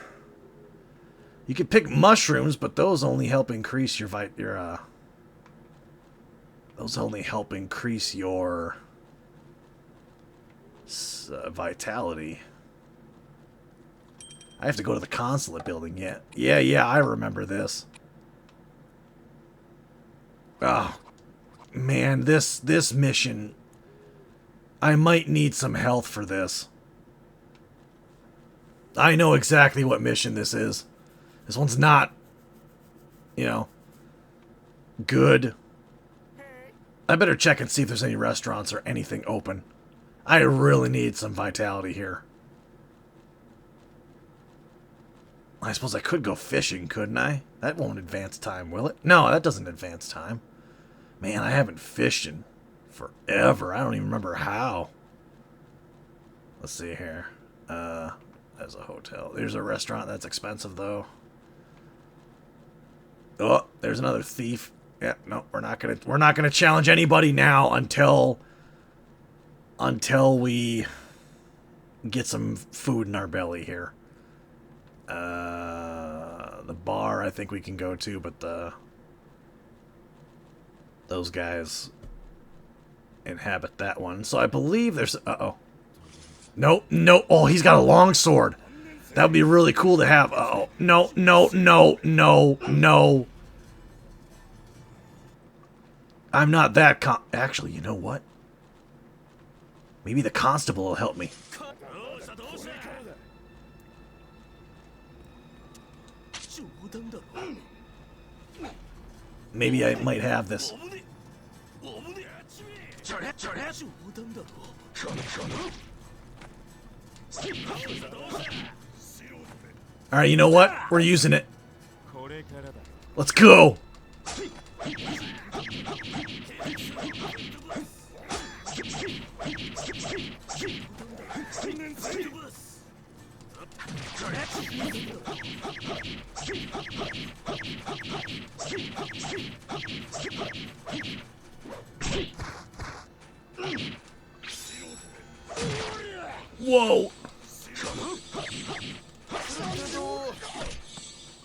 You can pick mushrooms, but those only help increase your vitality. I have to go to the consulate building yet. Yeah, I remember this. Oh, man, this mission, I might need some health for this. I know exactly what mission this is. This one's not, good. I better check and see if there's any restaurants or anything open. I really need some vitality here. I suppose I could go fishing, couldn't I? That won't advance time, will it? No, that doesn't advance time. Man, I haven't fished in forever. I don't even remember how. Let's see here. There's a hotel. There's a restaurant that's expensive, though. Oh, there's another thief. Yeah, no, we're not gonna challenge anybody now until we get some food in our belly here. The bar I think we can go to, but those guys inhabit that one. So I believe there's No. Oh, he's got a long sword. That would be really cool to have. Uh-oh. No. I'm not that Actually, you know what? Maybe the constable will help me. Maybe I might have this. Alright, you know what? We're using it. Let's go! Whoa!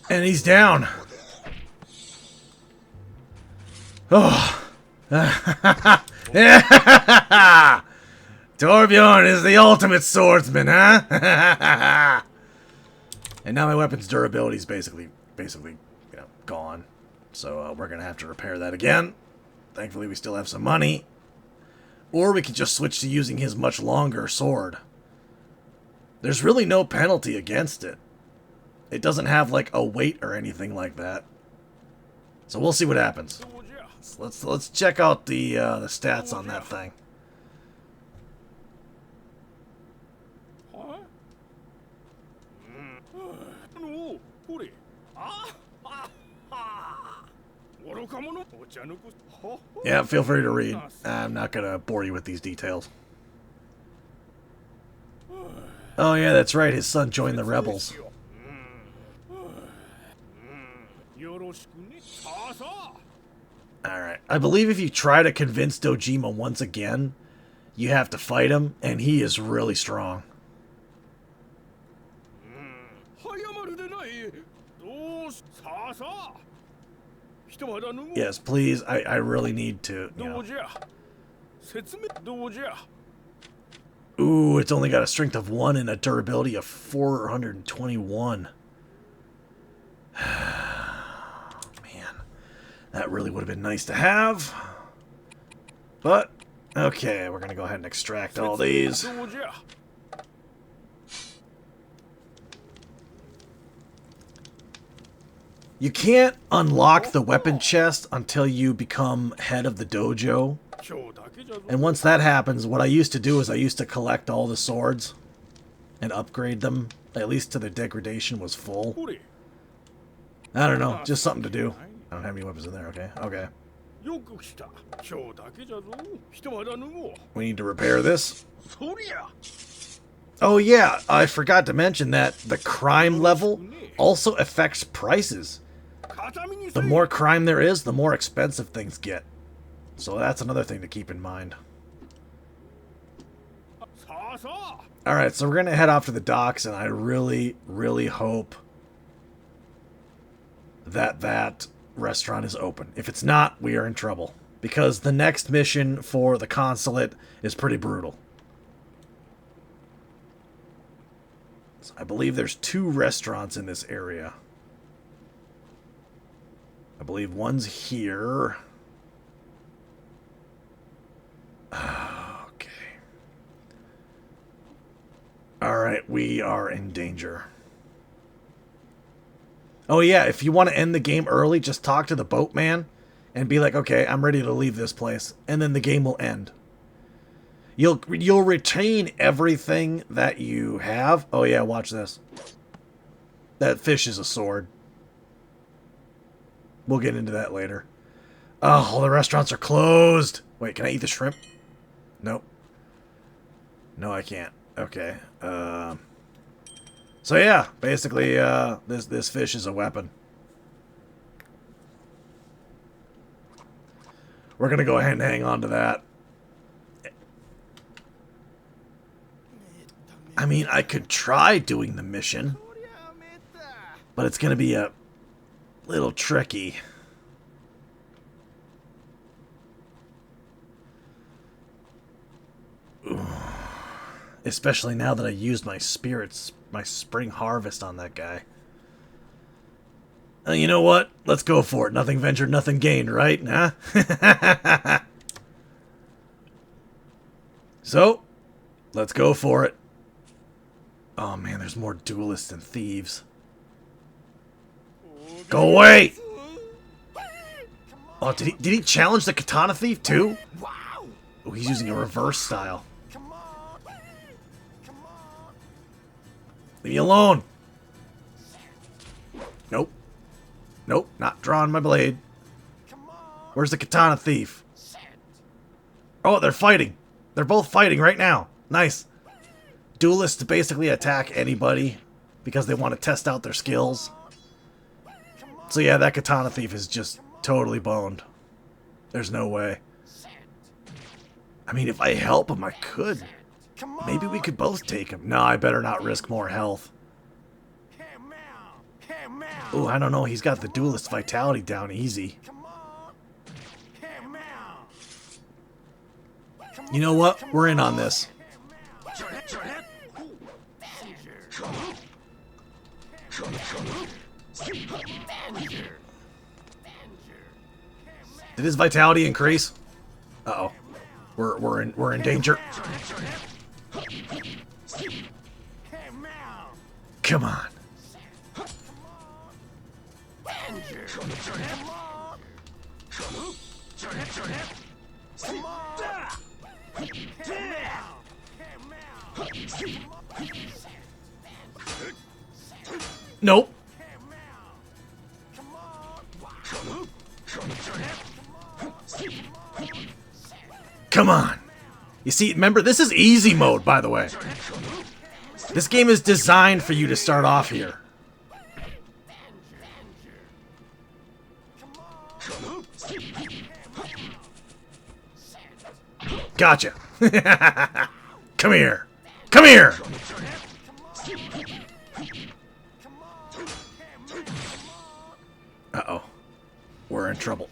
And he's down. Oh. Torbjorn is the ultimate swordsman, huh? And now my weapon's durability is basically, gone. So we're gonna have to repair that again. Thankfully, we still have some money. Or we could just switch to using his much longer sword. There's really no penalty against it. It doesn't have, like, a weight or anything like that. So we'll see what happens. Let's check out the stats on that thing. Yeah, feel free to read. I'm not gonna bore you with these details. Oh yeah, that's right, his son joined the rebels. Alright, I believe if you try to convince Dojima once again, you have to fight him, and he is really strong. Yes, please, I really need to, Ooh, it's only got a strength of 1 and a durability of 421. Man, that really would have been nice to have. But Okay, we're gonna go ahead and extract all these. どうじゃ You can't unlock the weapon chest until you become head of the dojo. 今日だけじゃぞ And once that happens, what I used to do is I used to collect all the swords and upgrade them, at least to their degradation was full. これ I don't know, just something to do. I don't have any weapons in there, okay? Okay. よく来た今日だけじゃぞひとまだ脱ごう We need to repair this. そりゃ Oh yeah, I forgot to mention that the crime level also affects prices. 片身に The more crime there is, the more expensive things get. So that's another thing to keep in mind. さあさあ Alright, so we're gonna head off to the docks, and I really, really hope that that restaurant is open. If it's not, we are in trouble. Because the next mission for the consulate is pretty brutal. So I believe there's 2 restaurants in this area. I believe one's here. Okay. Alright, we are in danger. Oh yeah, if you want to end the game early, just talk to the boatman and be like, okay, I'm ready to leave this place. And then the game will end. You'll retain everything that you have. Oh yeah, watch this. That fish is a sword. We'll get into that later. Oh, all the restaurants are closed. Wait, can I eat the shrimp? Nope. No, I can't. Okay. So yeah, basically, this fish is a weapon. We're gonna go ahead and hang on to that. I mean, I could try doing the mission, but it's gonna be a little tricky. Ooh. Especially now that I used my spirits, my spring harvest on that guy. You know what? Let's go for it. Nothing ventured, nothing gained, right? Huh? So, let's go for it. Oh man, there's more duelists than thieves. Go away! Oh, did he challenge the katana thief too? Oh, he's using a reverse style. Leave me alone. Nope. Nope, not drawing my blade. Where's the katana thief? Oh, they're fighting. They're both fighting right now. Nice. Duelists basically attack anybody because they want to test out their skills. So yeah, that katana thief is just totally boned. There's no way. I mean, if I help him, I could. Maybe we could both take him. No, I better not risk more health. Ooh, I don't know. He's got the duelist vitality down easy. You know what? We're in on this. Did his vitality increase? Uh-oh. We're in danger. Come on. Nope. Come on. You see, remember, this is easy mode, by the way. This game is designed for you to start off here. Gotcha. Come here. Come here. Uh-oh. We're in trouble.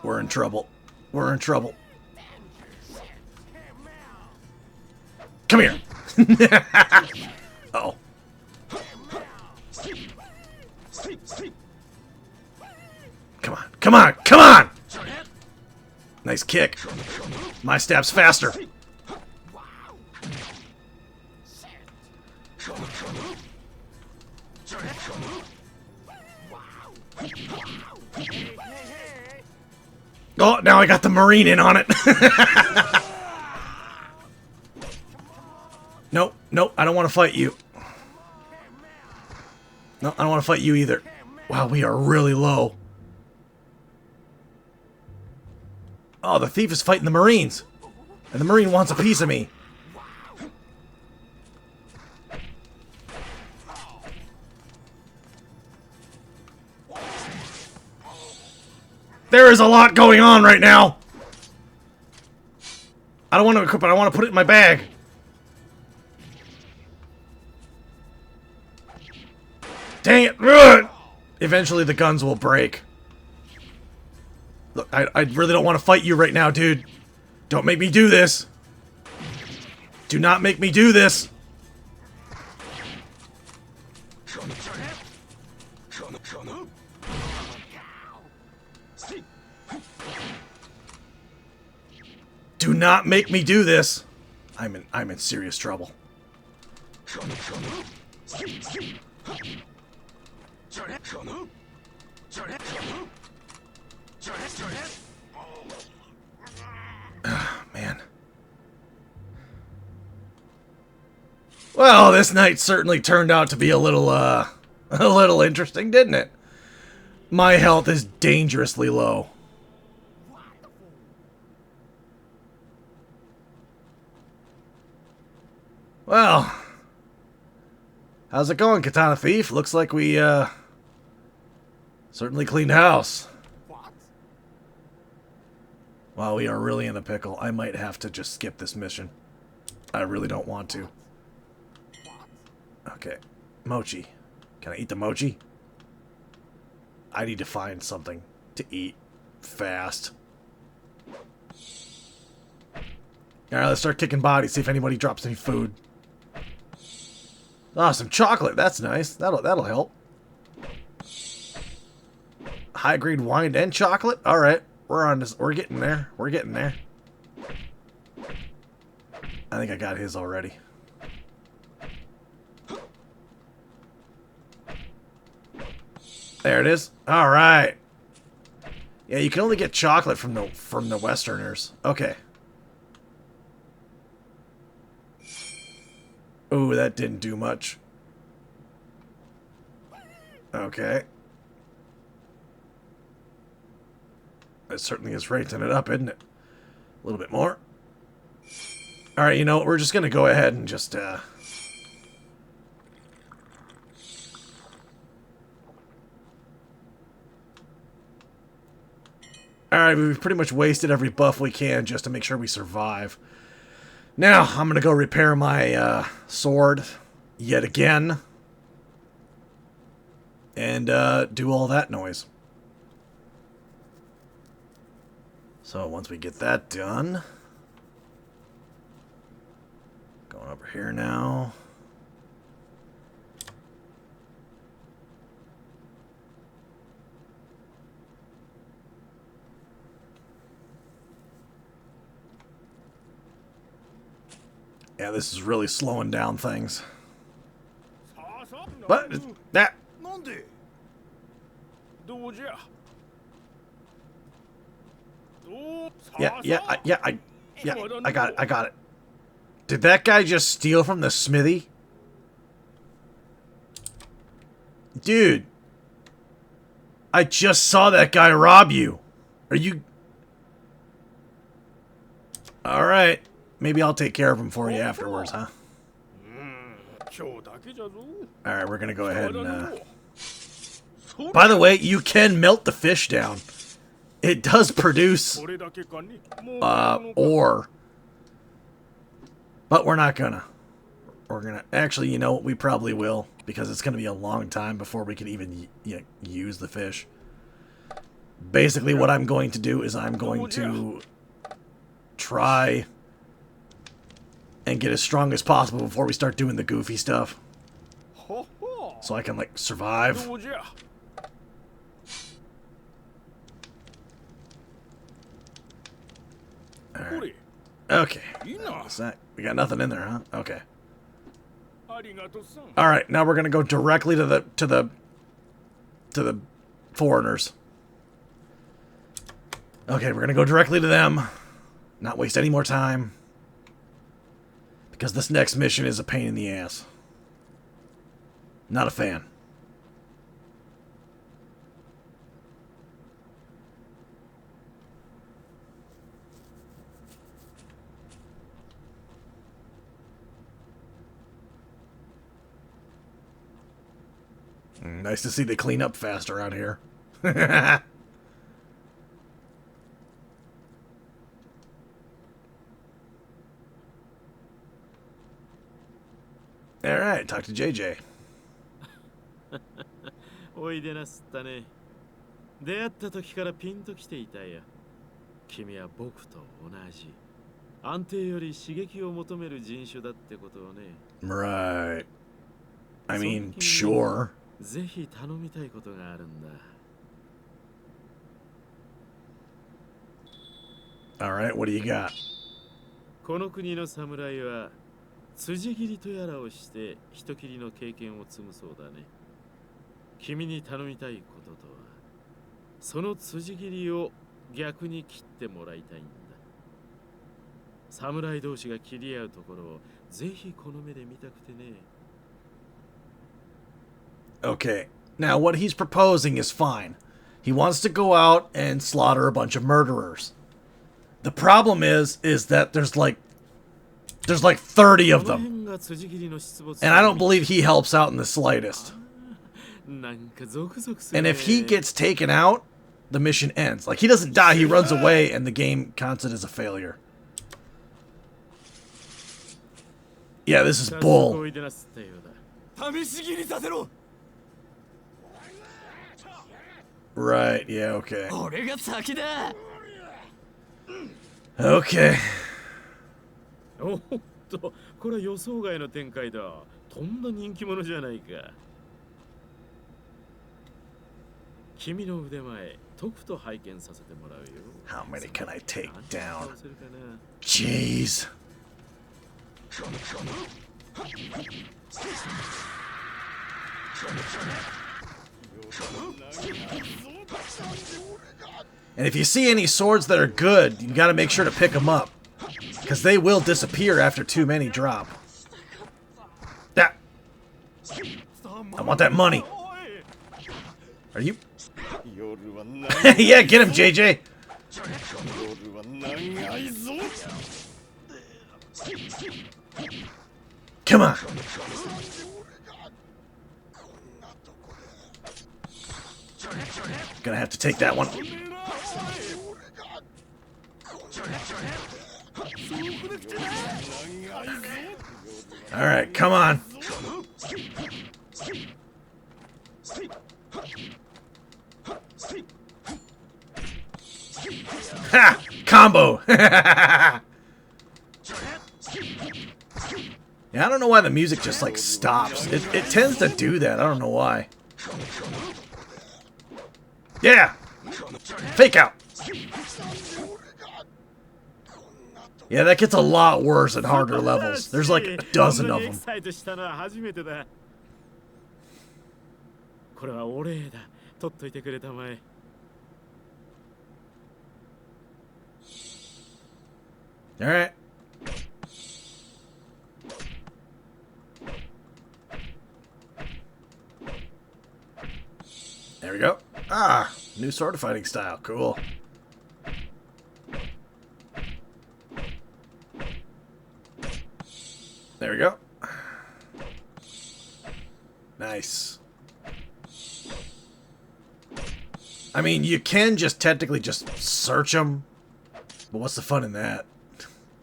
We're in trouble. We're in trouble. Come here. Uh-oh. Come on, come on, come on! Nice kick. My stab's faster. Oh, now I got the Marine in on it. Nope, nope, I don't want to fight you. No, I don't want to fight you either. Wow, we are really low. Oh, the thief is fighting the Marines. And the Marine wants a piece of me. There is a lot going on right now. I don't want to equip it. I want to put it in my bag. Dang it. Ugh. Eventually the guns will break. Look, I really don't want to fight you right now, dude. Don't make me do this. Do not make me do this. Do not make me do this. I'm in serious trouble. Man. Well, this night certainly turned out to be a little interesting, didn't it? My health is dangerously low. Well, how's it going, Katana Thief? Looks like we, certainly cleaned house. Wow, we are really in a pickle. I might have to just skip this mission. I really don't want to. Okay. Mochi. Can I eat the mochi? I need to find something to eat fast. Alright, let's start kicking bodies, see if anybody drops any food. Ah, some chocolate. That's nice. That'll help. High grade wine and chocolate? Alright. We're on this. We're getting there. We're getting there. I think I got his already. There it is. Alright. Yeah, you can only get chocolate from the Westerners. Okay. Ooh, that didn't do much. Okay. That certainly is rating it up, isn't it? A little bit more. Alright, you know what? We're just going to go ahead and just, Alright, we've pretty much wasted every buff we can just to make sure we survive. Now, I'm going to go repair my sword yet again. And do all that noise. So once we get that done, going over here now. Yeah, this is really slowing down things. But that. I got it. Did that guy just steal from the smithy? Dude. I just saw that guy rob you. Are you... Alright. Maybe I'll take care of him for you afterwards, huh? Alright, we're gonna go ahead and... By the way, you can melt the fish down. It does produce ore. But we're not gonna. We're gonna... Actually, you know what? We probably will. Because it's gonna be a long time before we can even use the fish. Basically, what I'm going to do is I'm going to try and get as strong as possible before we start doing the goofy stuff. So I can, like, survive. Alright. Okay. What's that? We got nothing in there, huh? Okay. Alright, now we're gonna go directly to the foreigners. Okay, we're gonna go directly to them. Not waste any more time. Because this next mission is a pain in the ass. Not a fan. Nice to see they clean up fast around here. Alright, talk to JJ. おいでなすったね。出会った時からピンときていたよ。君は僕と同じ。安定より刺激を求める人種だってことをね。Right. I mean, sure. ぜひ頼みたいことがあるんだ。Alright, what do you got? この国の侍は辻斬りとやらをして人斬りの経験を積むそうだね。君に頼みたいこととは、その辻斬りを逆に切ってもらいたいんだ。侍同士が切り合うところをぜひこの目で見たくてね。Okay, now what he's proposing is fine. He wants to go out and slaughter a bunch of murderers. The problem is that there's like 30 of them. And I don't believe he helps out in the slightest. And if he gets taken out, the mission ends. Like, he doesn't die, he runs away, and the game counts it as a failure. Yeah, this is bull. Right, yeah, okay. Okay. おっと、これは予想外の展開だ。とんだ人気者じゃないか。君の腕前、とくと拝見させてもらうよ。How many can I take down? Jeez. And if you see any swords that are good, you gotta make sure to pick them up. Because they will disappear after too many drop. That. I want that money. Are you? Yeah, get him, JJ. Come on. Gonna have to take that one. Alright, come on. Ha! Combo! Yeah, I don't know why the music just like stops. It tends to do that. I don't know why. Yeah! Fake out! Yeah, that gets a lot worse at harder levels. There's like a dozen of them. Alright. There we go. Ah, new sword fighting style. Cool. There we go. Nice. I mean, you can just technically just search them, but what's the fun in that?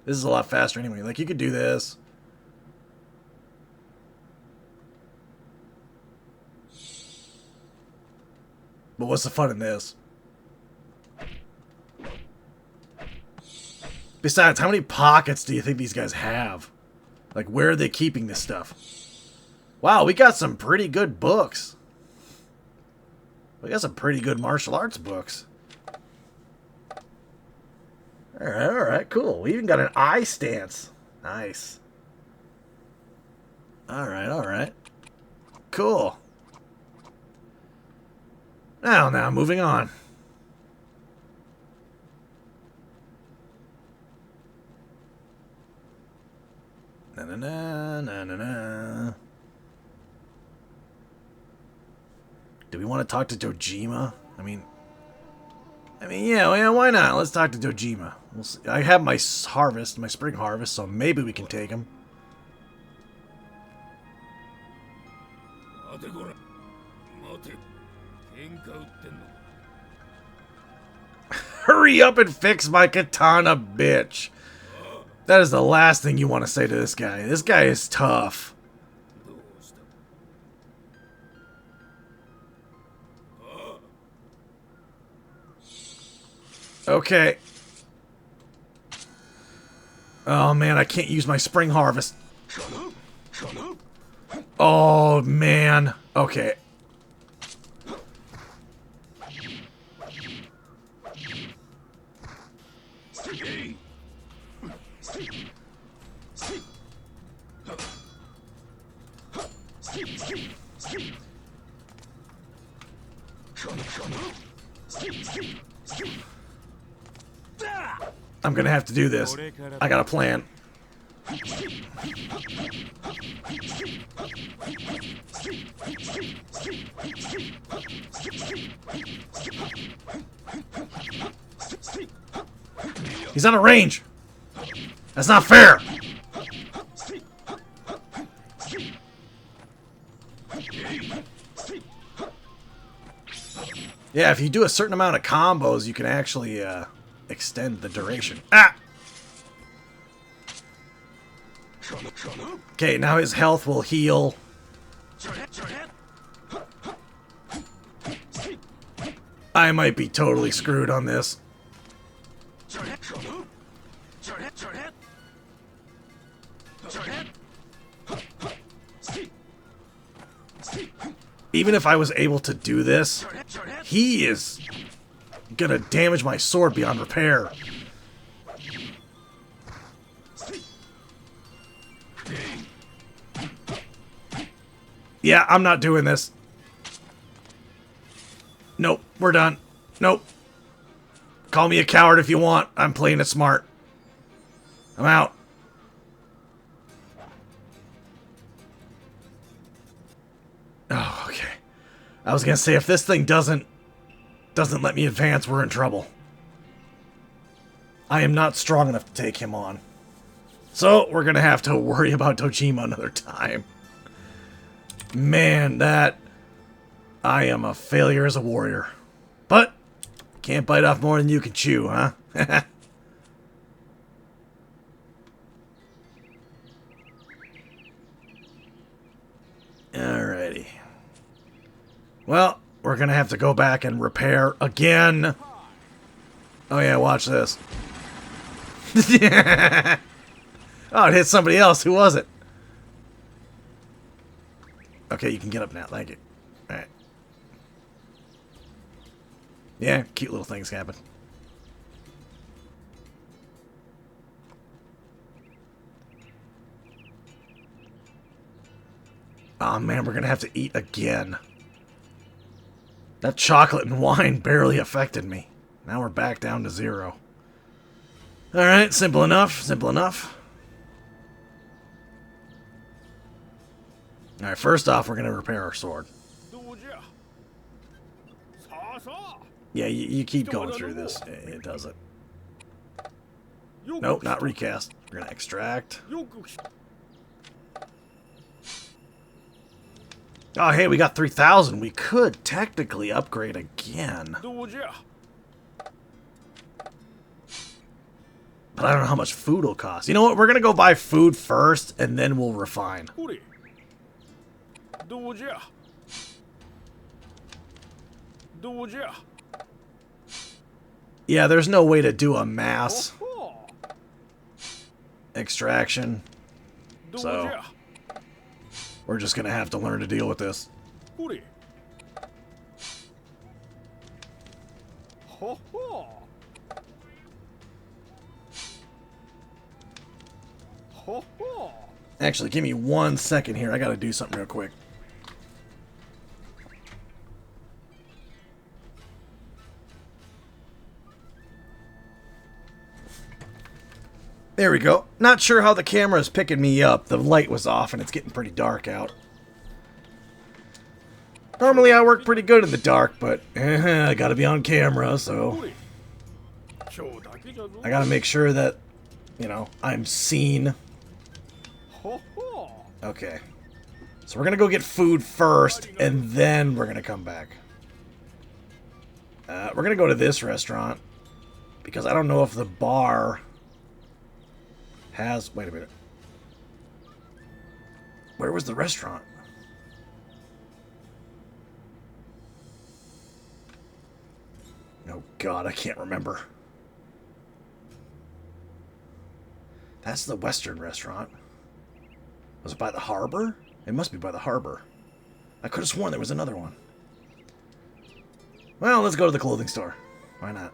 This is a lot faster anyway. Like, you could do this. But what's the fun in this? Besides, how many pockets do you think these guys have? Like, where are they keeping this stuff? Wow, we got some pretty good books. We got some pretty good martial arts books. All right, cool. We even got an eye stance. Nice. All right. Cool. Now, moving on. Na. Do we want to talk to Dojima? I mean, yeah, why not? Let's talk to Dojima. We'll see. I have my harvest, my spring harvest, so maybe we can take him. Hurry up and fix my katana, bitch. That is the last thing you want to say to this guy. This guy is tough. Okay. Oh man, I can't use my spring harvest. Oh man. Okay. I'm gonna have to do this. I got a plan. He's out of range. That's not fair. Yeah, if you do a certain amount of combos, you can actually extend the duration. Ah! Okay, now his health will heal. I might be totally screwed on this. Even if I was able to do this, he is gonna damage my sword beyond repair. Yeah, I'm not doing this. Nope, we're done. Nope. Call me a coward if you want. I'm playing it smart. I'm out. Oh, okay. I was gonna say, if this thing doesn't let me advance, we're in trouble. I am not strong enough to take him on. So, we're gonna have to worry about Dojima another time. Man, I am a failure as a warrior. But, can't bite off more than you can chew, huh? Alrighty. Well, we're gonna have to go back and repair again. Oh yeah, watch this. Oh, it hit somebody else. Who was it? Okay, you can get up now. Thank you. Alright. Yeah, cute little things happen. Oh man, we're gonna have to eat again. That chocolate and wine barely affected me. Now we're back down to 0. Alright, simple enough, simple enough. Alright, first off, we're gonna repair our sword. Yeah, you keep going through this. It does it. Nope, not recast. We're gonna extract. Oh, hey, we got 3,000. We could technically upgrade again. But I don't know how much food will cost. You know what? We're going to go buy food first, and then we'll refine. Yeah, there's no way to do a mass extraction. So we're just going to have to learn to deal with this. Actually, give me 1 second here. I gotta do something real quick. There we go. Not sure how the camera is picking me up. The light was off and it's getting pretty dark out. Normally I work pretty good in the dark, but I gotta be on camera, so I gotta make sure that, you know, I'm seen. Okay. So we're gonna go get food first, and then we're gonna come back. We're gonna go to this restaurant, because I don't know if the bar has... Wait a minute. Where was the restaurant? Oh god, I can't remember. That's the Western restaurant. Was it by the harbor? It must be by the harbor. I could have sworn there was another one. Well, let's go to the clothing store. Why not?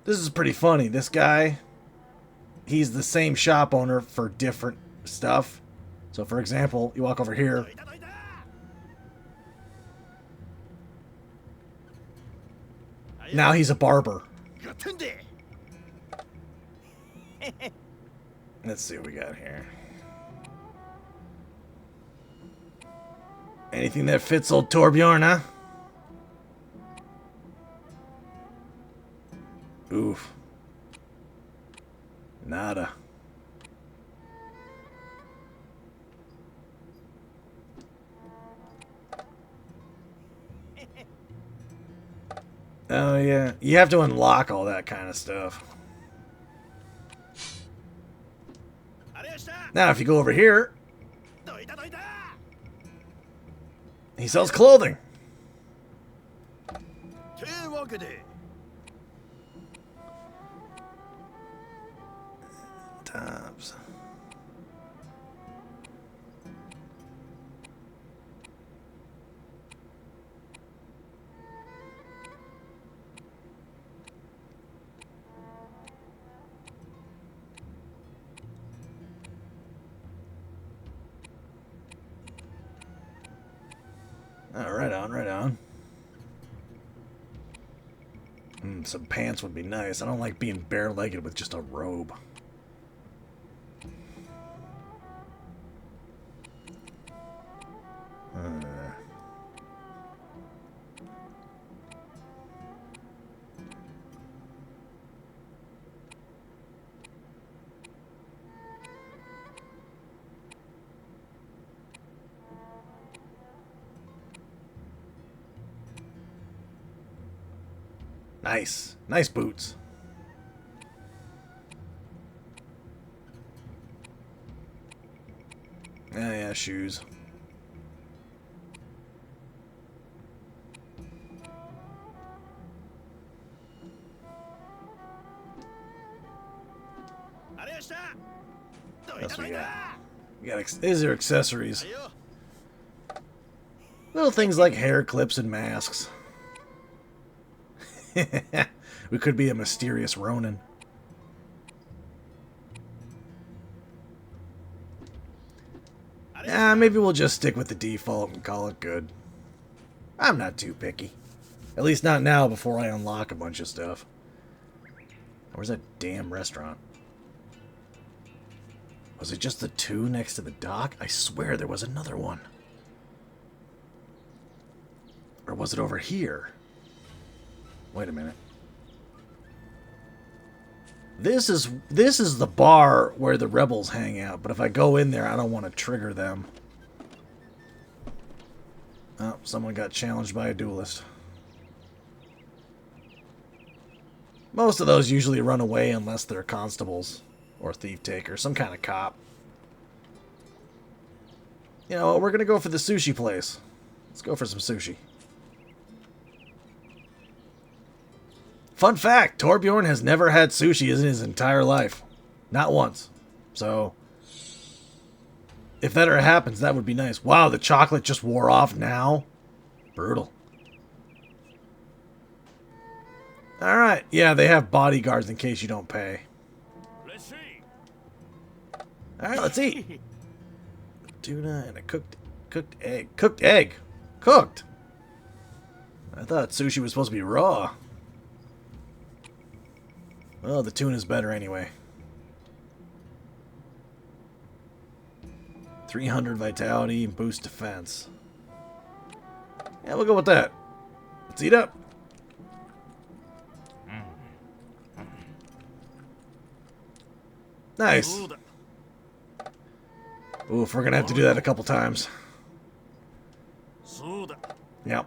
This is pretty funny. This guy, he's the same shop owner for different stuff. So, for example, you walk over here. Now he's a barber. Let's see what we got here. Anything that fits old Torbjorn, huh? Oof. Nada. Oh yeah, you have to unlock all that kind of stuff. Now if you go over here, he sells clothing. Tops. Oh, right on, right on. Some pants would be nice. I don't like being bare-legged with just a robe. Nice. Nice boots. Oh, yeah, shoes. What else we got? We got these are accessories. Little things like hair clips and masks. We could be a mysterious ronin. Maybe we'll just stick with the default and call it good. I'm not too picky. At least not now before I unlock a bunch of stuff. Where's that damn restaurant? Was it just the two next to the dock? I swear there was another one. Or was it over here? Wait a minute. This is the bar where the rebels hang out, but if I go in there, I don't want to trigger them. Oh, someone got challenged by a duelist. Most of those usually run away unless they're constables or thief takers, some kind of cop. You know what, we're gonna go for the sushi place. Let's go for some sushi. Fun fact, Torbjorn has never had sushi in his entire life. Not once. So, if that ever happens, that would be nice. Wow, the chocolate just wore off now? Brutal. Alright, yeah, they have bodyguards in case you don't pay. Alright, let's eat. Tuna and a cooked egg. Cooked egg. Cooked. I thought sushi was supposed to be raw. Well, the tuna's better anyway. 300 vitality, boost defense. Yeah, we'll go with that. Let's eat up. Nice. Oof, we're gonna have to do that a couple times. Yep.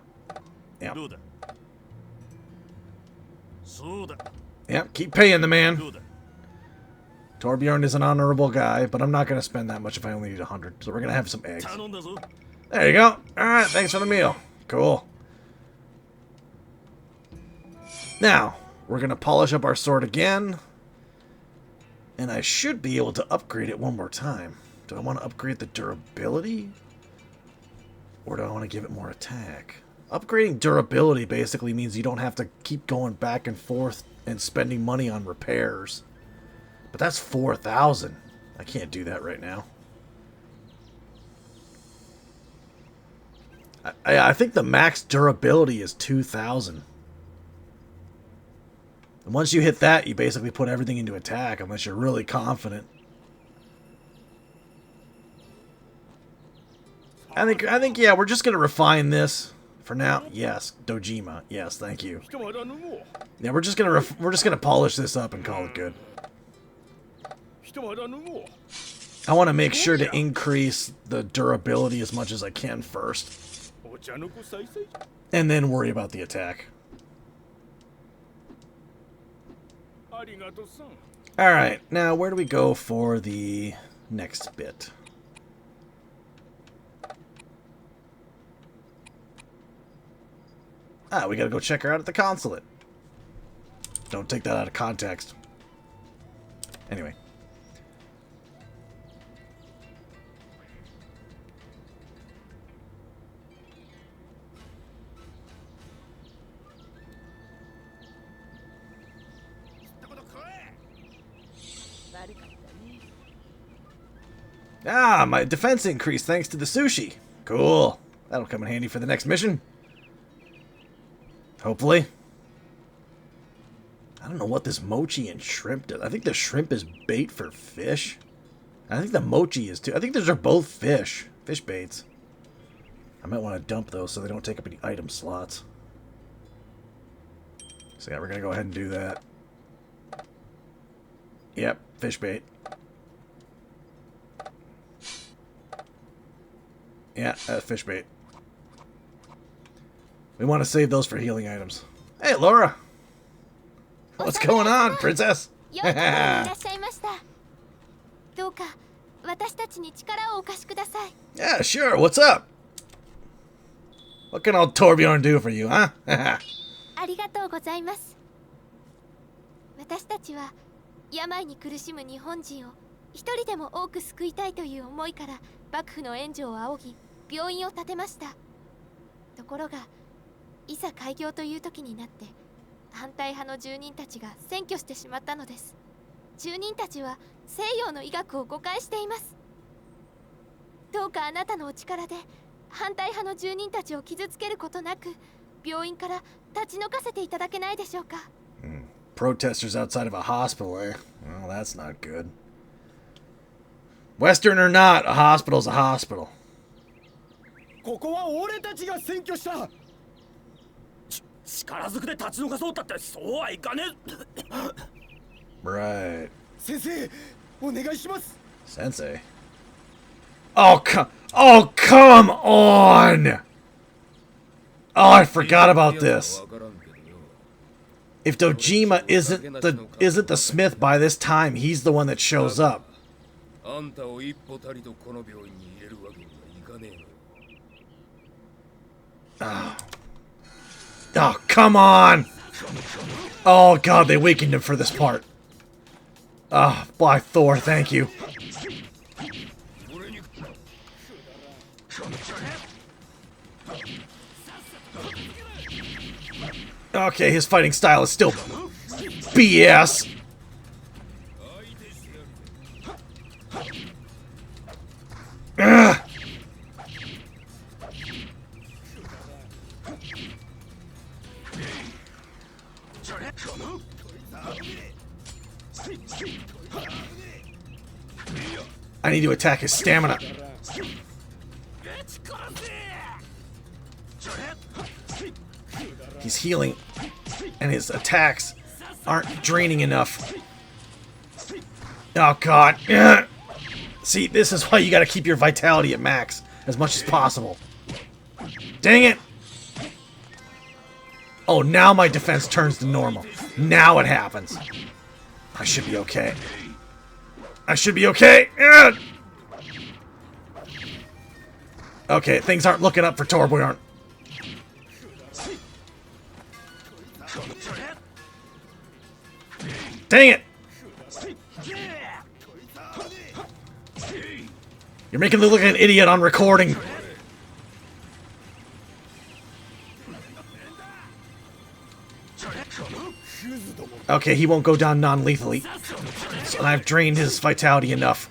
Yep. Yep, keep paying the man. Torbjorn is an honorable guy, but I'm not gonna spend that much if I only need 100. So we're gonna have some eggs. There you go. Alright, thanks for the meal. Cool. Now, we're gonna polish up our sword again. And I should be able to upgrade it one more time. Do I want to upgrade the durability? Or do I want to give it more attack? Upgrading durability basically means you don't have to keep going back and forth and spending money on repairs. But that's 4,000. I can't do that right now. I think the max durability is 2,000. And once you hit that, you basically put everything into attack, unless you're really confident. I think, yeah, we're just gonna refine this for now. Yes, Dojima. Yes, thank you. Yeah, we're just gonna polish this up and call it good. I want to make sure to increase the durability as much as I can first, and then worry about the attack. Alright, now where do we go for the next bit? Ah, we gotta go check her out at the consulate. Don't take that out of context. Anyway. Ah, my defense increased thanks to the sushi. Cool. That'll come in handy for the next mission. Hopefully. I don't know what this mochi and shrimp does. I think the shrimp is bait for fish. I think the mochi is too. I think those are both fish. Fish baits. I might want to dump those so they don't take up any item slots. So yeah, we're going to go ahead and do that. Yep, fish bait. Yeah, fish bait. We want to save those for healing items. Hey, Laura! What's going on, princess? Yeah, sure, what's up? What can old Torbjorn do for you, huh? ありがとうございます。私たちは病に苦しむ日本人を一人でも多く救いたいという思いから幕府の援助を仰ぎ病院を建てました。ところがいざ開業という時になって反対派の住人たちが占拠してしまったのです。住人たちは西洋の医学を誤解しています。どうかあなたのお力で反対派の住人たちを傷つけることなく病院から立ち退かせていただけないでしょうか。Protesters outside of a hospital, eh? Well, that's not good. Western or not, a hospital's a hospital. ここは俺たちが占拠した。力ずくで立ち退かそうったってそうはいかねえ。Right. 先生、お願いします。Sensei. Oh, come on! Oh, I forgot about this. If Dojima isn't the smith by this time, he's the one that shows up. Oh, come on! Oh god, they weakened him for this part. Ah, by Thor, thank you. Okay, his fighting style is still BS. I need to attack his stamina. He's healing, and his attacks aren't draining enough. Oh god. Ugh. See, this is why you gotta keep your vitality at max as much as possible. Dang it! Oh, now my defense turns to normal. Now it happens. I should be okay. I should be okay. Ugh. Okay, things aren't looking up for Torbjorn. Dang it! You're making me look like an idiot on recording. Okay, he won't go down non-lethally. So I've drained his vitality enough.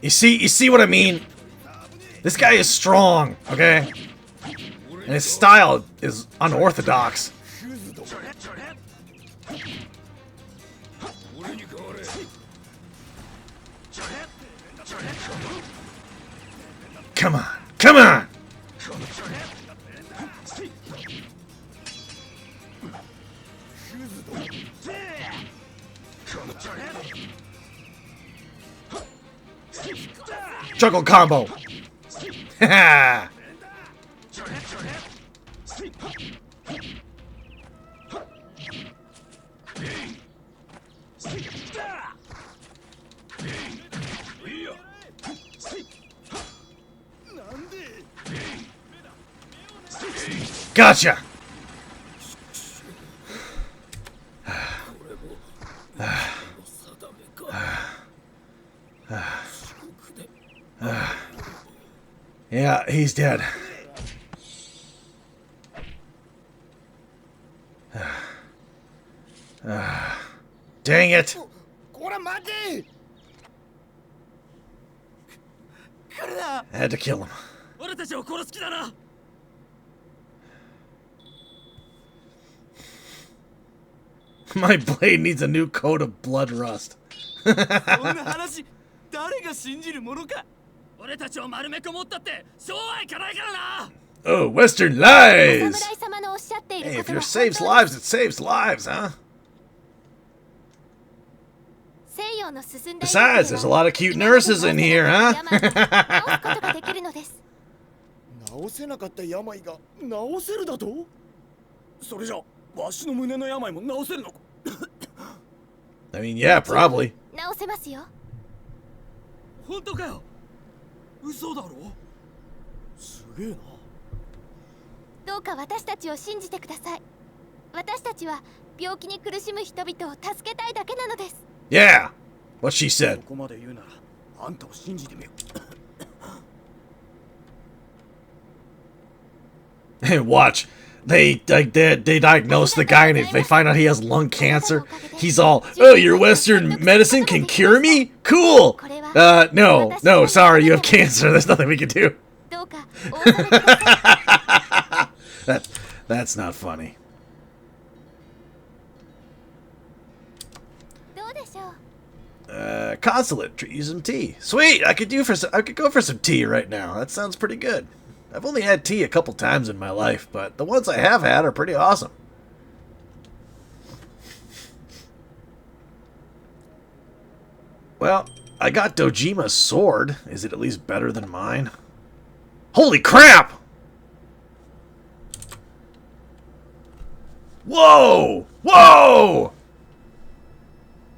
You see what I mean? This guy is strong, okay? And his style is unorthodox. Come on, come on! Juggle combo! Haha! Gotcha! Yeah, he's dead. Dang it! I had to kill him. My blade needs a new coat of blood rust. Oh, Western lies! Hey, if it saves lives, it saves lives, huh? Besides, there's a lot of cute nurses in here, huh? 治せなかった病が治せるだと？それじゃわしの胸の病も治せるのか？ I mean, yeah, probably. 直せますよ。本当かよ？嘘だろ？すげえな。どうか私たちを信じてください。私たちは病気に苦しむ人々を助けたいだけなのです。Yeah, what she said. ここまで言うならあんたを信じてみよう。 Hey, watch. They diagnose the guy and they find out he has lung cancer. He's all, oh, your Western medicine can cure me? Cool. No, sorry, you have cancer. There's nothing we can do. どうかお納めください。 That's not funny. どうでしょう。 Consulate, treat you some tea. Sweet, I could go for some tea right now. That sounds pretty good. I've only had tea a couple times in my life, but the ones I have had are pretty awesome. Well, I got Dojima's sword. Is it at least better than mine? Holy crap! Whoa! Whoa!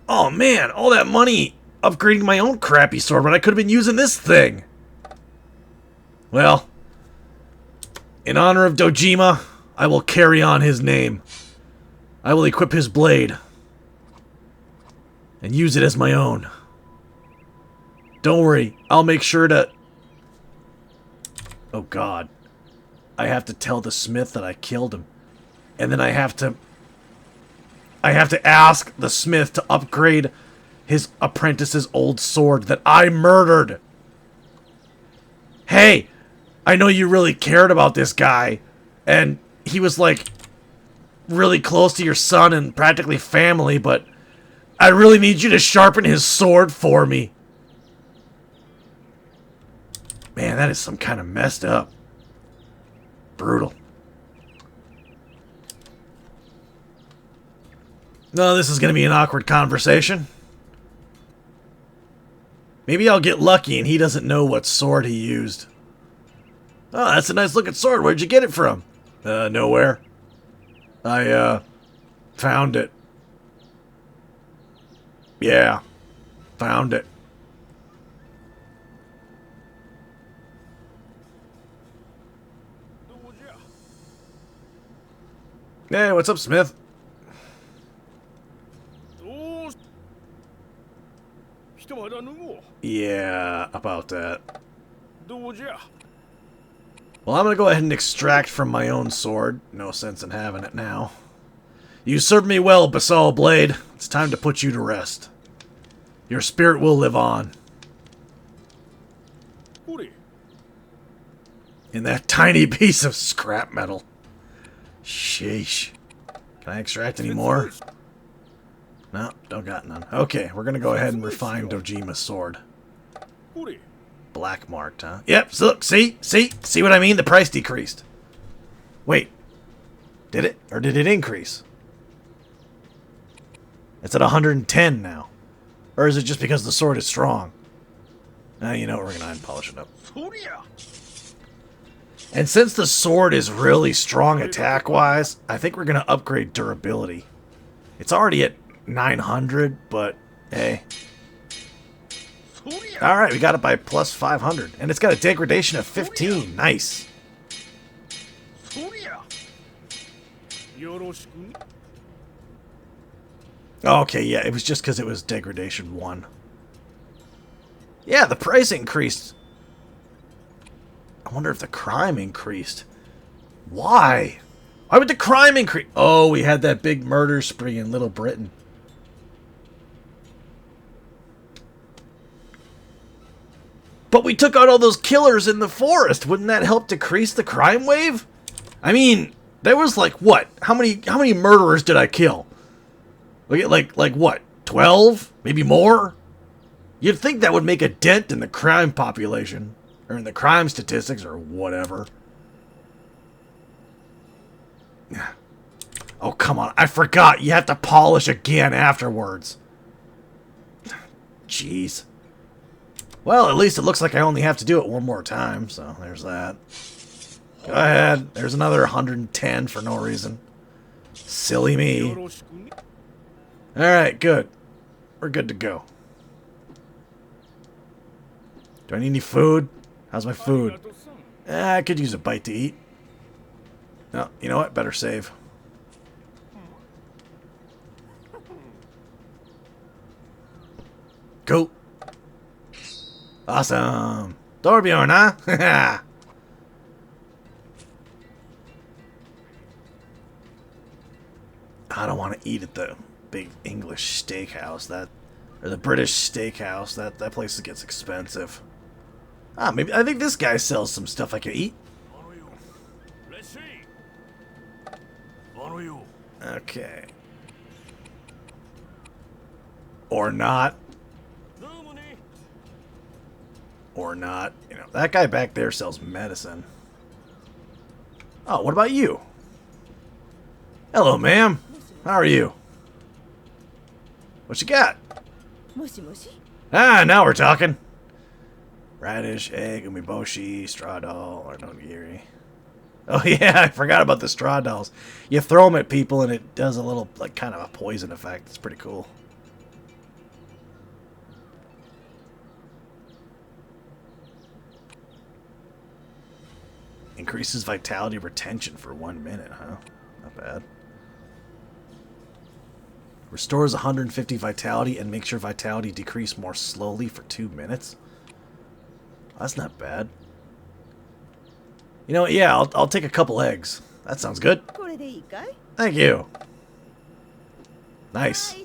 Oh man, all that money upgrading my own crappy sword when I could have been using this thing. Well, in honor of Dojima, I will carry on his name. I will equip his blade and use it as my own. Don't worry, I'll make sure to... Oh god. I have to tell the smith that I killed him. And then I have to I have to ask the smith to upgrade his apprentice's old sword that I murdered. Hey, I know you really cared about this guy, and he was like really close to your son and practically family, but I really need you to sharpen his sword for me. Man, that is some kind of messed up. Brutal. No, this is going to be an awkward conversation. Maybe I'll get lucky and he doesn't know what sword he used. Oh, that's a nice looking sword. Where'd you get it from? Nowhere. I, found it. Yeah, found it. Hey, what's up, Smith? Yeah, about that. Well, I'm gonna go ahead and extract from my own sword. No sense in having it now. You served me well, Basal Blade. It's time to put you to rest. Your spirit will live on. In that tiny piece of scrap metal. Sheesh. Can I extract any more? No, don't got none. Okay, we're gonna go ahead and refine Dojima's sword. Black marked, huh? Yep, so look, see what I mean? The price decreased. Wait. Did it? Or did it increase? It's at 110 now. Or is it just because the sword is strong? You know what, we're gonna unpolish it up. And since the sword is really strong attack-wise, I think we're gonna upgrade durability. It's already at 900, but hey. Alright, we got it by plus 500. And it's got a degradation of 15. Nice. Okay, yeah, it was just because it was degradation 1. Yeah, the price increased. I wonder if the crime increased. Why? Why would the crime increase? Oh, we had that big murder spree in Little Britain. But we took out all those killers in the forest. Wouldn't that help decrease the crime wave? I mean, there was like what? How many murderers did I kill? Like what? 12? Maybe more? You'd think that would make a dent in the crime population. Or in the crime statistics, or whatever. Oh, come on. I forgot. You have to polish again afterwards. Jeez. Well, at least it looks like I only have to do it one more time, so there's that. Go ahead. There's another 110 for no reason. Silly me. Alright, good. We're good to go. Do I need any food? How's my food? I could use a bite to eat. No, you know what? Better save. Go. Awesome. Torbjorn, huh? I don't want to eat at the big English steakhouse. Or the British steakhouse. That place gets expensive. Maybe I think this guy sells some stuff I could eat. Okay. Or not. Or not. You know, that guy back there sells medicine. Oh, what about you? Hello, ma'am. How are you? What you got? Now we're talking. Radish, egg, umeboshi, straw doll, or nogiri. Oh yeah, I forgot about the straw dolls. You throw them at people and it does a little, like, kind of a poison effect. It's pretty cool. Increases vitality retention for 1 minute, huh? Not bad. Restores 150 vitality and makes your vitality decrease more slowly for 2 minutes. That's not bad. You know what? Yeah, I'll take a couple eggs. That sounds good. Thank you. Nice.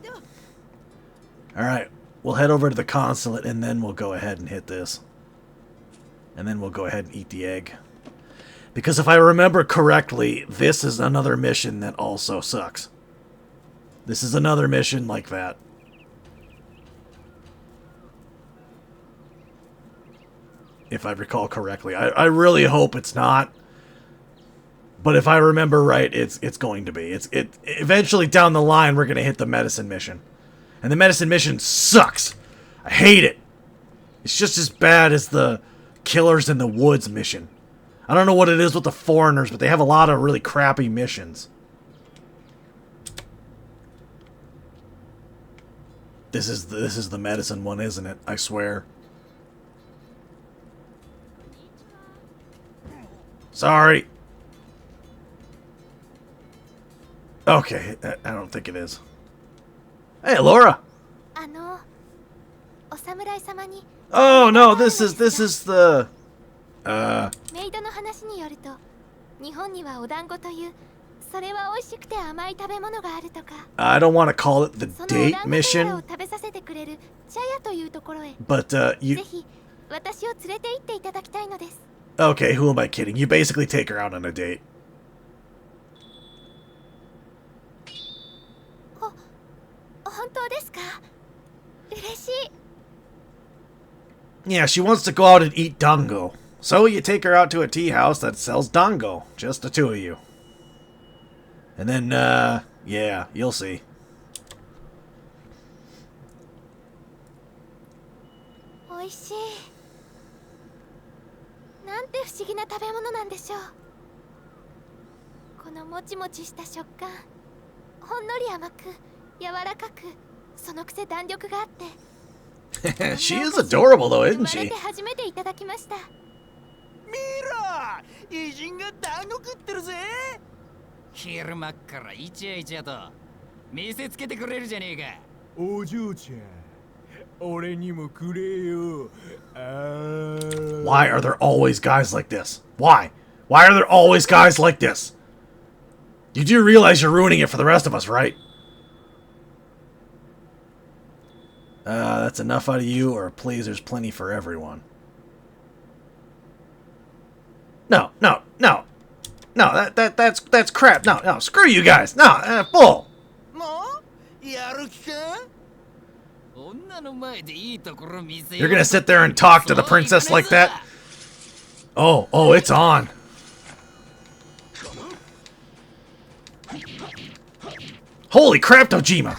Alright, we'll head over to the consulate and then we'll go ahead and hit this. And then we'll go ahead and eat the egg. Because if I remember correctly, this is another mission that also sucks. This is another mission like that. If I recall correctly. I really hope it's not. But if I remember right, it's going to be. Eventually down the line, we're going to hit the medicine mission. And the medicine mission sucks. I hate it. It's just as bad as the Killers in the Woods mission. I don't know what it is with the foreigners, but they have a lot of really crappy missions. This is the medicine one, isn't it? I swear. Sorry. Okay, I don't think it is. Hey, Laura. Oh no, this is the メイドの話によると、日本にはお団子というそれは美味しくて甘い食べ物があるとか。I don't want to call it the date mission. 食べさせてくれる茶屋というところへ。But you ぜひ私を連れて行っていただきたいのです。Okay, who am I kidding? You basically take her out on a date. 本当ですか？嬉しい。Yeah, she wants to go out and eat dango. So you take her out to a tea house that sells dango. Just the two of you. And then, yeah, you'll see. 美味しい。なんて不思議な食べ物なんでしょう。このもちもちした食感、ほんのり甘く、柔らかく、そのくせ弾力があって。She is adorable though, isn't she? 初めていただきました。見ろ、偉人が団子食ってるぜ。昼間っからイチャイチャと見せつけてくれるじゃねえか。お嬢ちゃん、俺にもくれよ。Why are there always guys like this? Why? Why are there always guys like this? You do realize you're ruining it for the rest of us, right? That's enough out of you, or please, there's plenty for everyone. No, no, no. No, that's crap. No, no, screw you guys. No, bull. You're gonna sit there and talk to the princess like that? Oh, it's on. Holy crap, Dojima!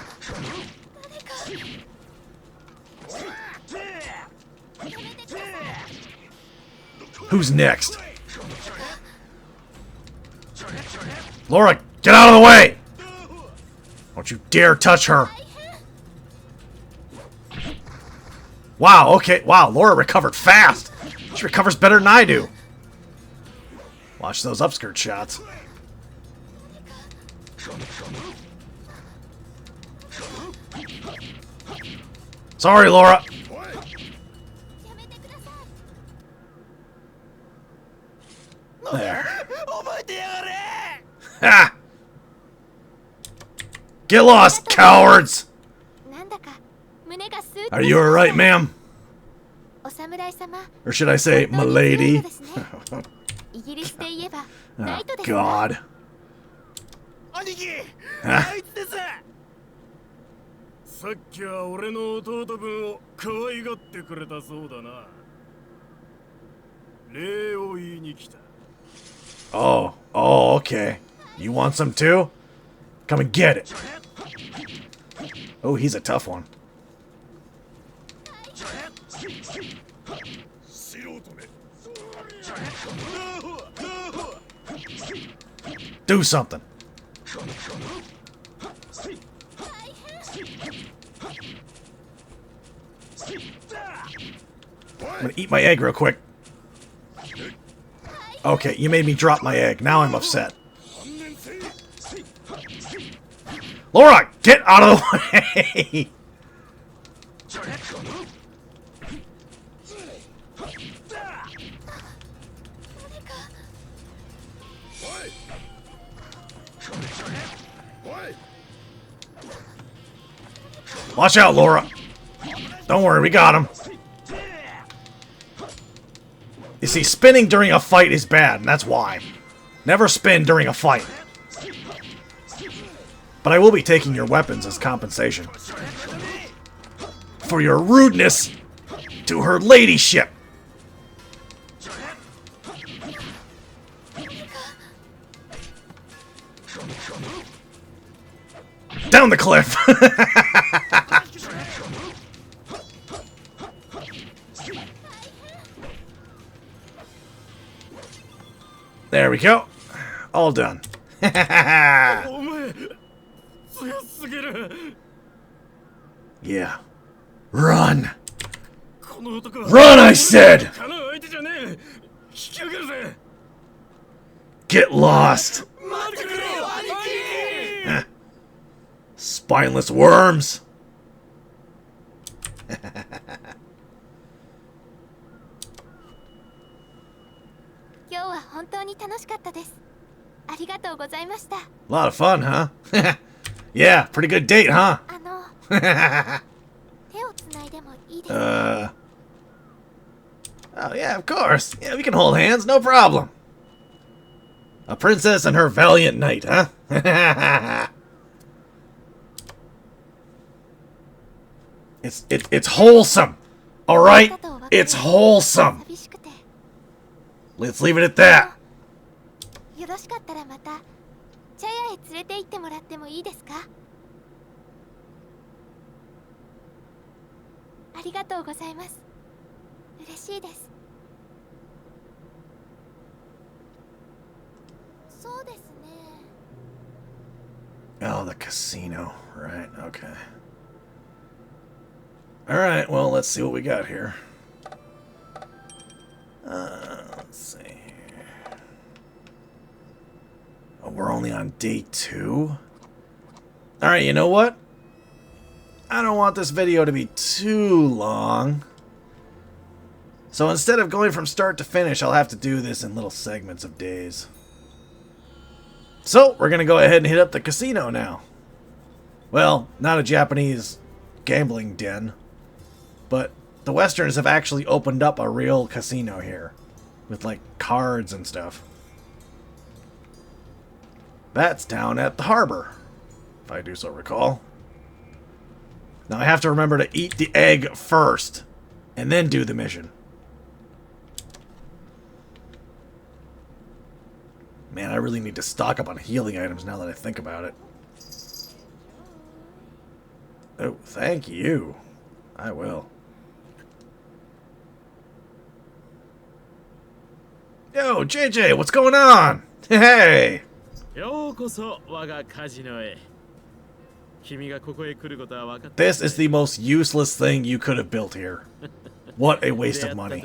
Who's next? Laura, get out of the way! Don't you dare touch her! Wow, okay. Wow, Laura recovered fast. She recovers better than I do. Watch those upskirt shots. Sorry, Laura. There. Ha! Get lost, cowards! Are you alright, ma'am? Or should I say, milady? Oh, God. Huh? さっきは俺の弟分を可愛がってくれたそうだな。礼を言いに来た。Oh, okay. You want some too? Come and get it. Oh, he's a tough one. Do something. I'm gonna eat my egg real quick. Okay, you made me drop my egg. Now I'm upset. Laura, get out of the way! Watch out, Laura. Don't worry, we got him. You see, spinning during a fight is bad, and that's why. Never spin during a fight. But I will be taking your weapons as compensation. For your rudeness to her ladyship. Down the cliff! There we go. All done. Yeah. Run! Run, I said! Get lost! Spineless worms! 今日は本当に楽しかったです。ありがとうございました。A lot of fun, huh? Yeah, pretty good date, huh? 手をつないでもいいですか? Oh yeah, of course. Yeah, we can hold hands, no problem. A princess and her valiant knight, huh? It's wholesome. All right? It's wholesome. Let's leave it at that. よろしかったらまた茶屋へ連れて行ってもらってもいいですか? ありがとうございます。嬉しいです。そうですね。 Oh, the casino. Right, okay. Alright, well, let's see what we got here. Let's see here. Oh, we're only on day 2? Alright, you know what? I don't want this video to be too long. So instead of going from start to finish, I'll have to do this in little segments of days. So, we're going to go ahead and hit up the casino now. Well, not a Japanese gambling den, but the Westerns have actually opened up a real casino here, with like cards and stuff. That's down at the harbor, if I do so recall. Now I have to remember to eat the egg first, and then do the mission. Man, I really need to stock up on healing items now that I think about it. Oh, thank you. I will. Yo, JJ, what's going on? Hey! This is the most useless thing you could have built here. What a waste of money.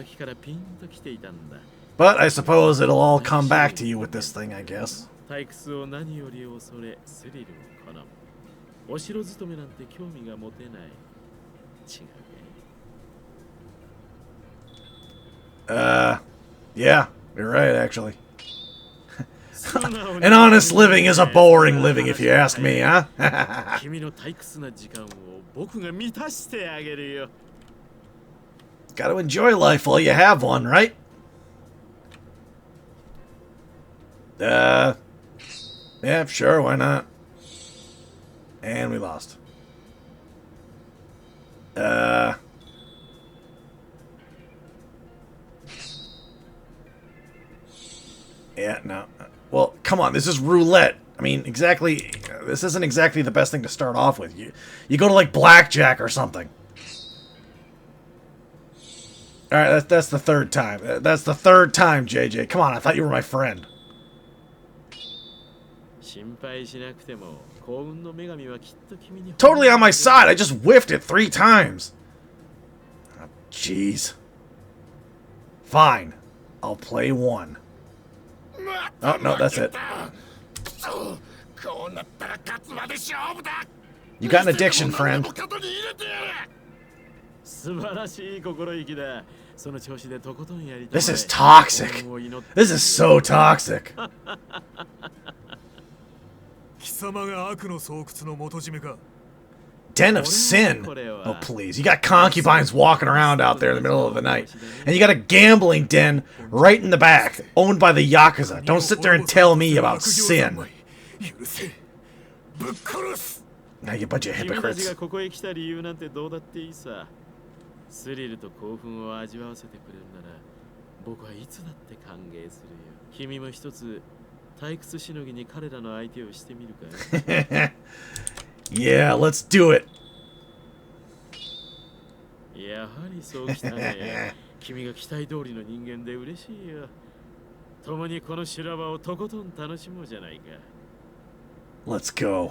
But I suppose it'll all come back to you with this thing, I guess. Yeah, you're right, actually. An honest living is a boring living, if you ask me, huh? Gotta enjoy life while you have one, right? Yeah, sure, why not? And we lost. Yeah, no. Well, come on, this is roulette. I mean, exactly, this isn't exactly the best thing to start off with. You go to, like, blackjack or something. Alright, that's the third time. That's the third time, JJ. Come on, I thought you were my friend. Totally on my side. I just whiffed it 3 times. Oh, jeez. Fine. I'll play 1. Oh, no, that's it. You got an addiction, friend. This is toxic. This is so toxic. Den of sin. Oh, please. You got concubines walking around out there in the middle of the night. And you got a gambling den right in the back, owned by the Yakuza. Don't sit there and tell me about sin. Now you bunch of 君たち hypocrites. がここへ来た理由なんてどうだっていいさ。スリルと興奮を味わわせてくれるなら、僕はいつだって歓迎するよ。君も一つ退屈しのぎに彼らの相手をしてみるかい？ Yeah, let's do it. やはりそうきたね。君が期待通りの人間で嬉しいよ。共にこの修羅場をとことん楽しもうじゃないか。Let's go.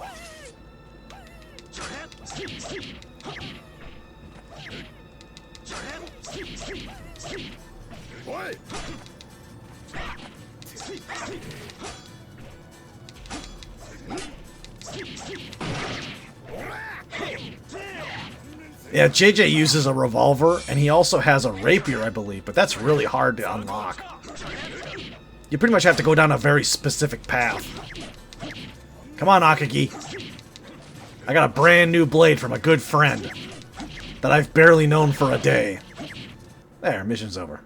Yeah, JJ uses a revolver, and he also has a rapier, I believe, but that's really hard to unlock. You pretty much have to go down a very specific path. Come on, Akagi. I got a brand new blade from a good friend that I've barely known for a day. There, mission's over.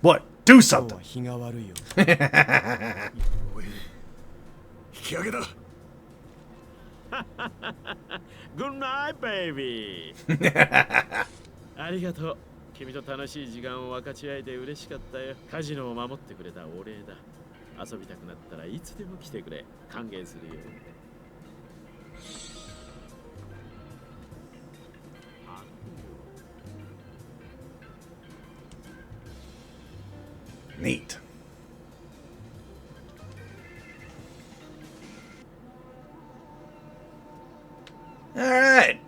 What? Do something! Good night, baby! ありがとう。君と楽しい時間を分かち合えて嬉しかったよ。カジノを守ってくれたお礼だ。遊びたくなったらいつでも来てくれ。歓迎するよ。Neat. Alright.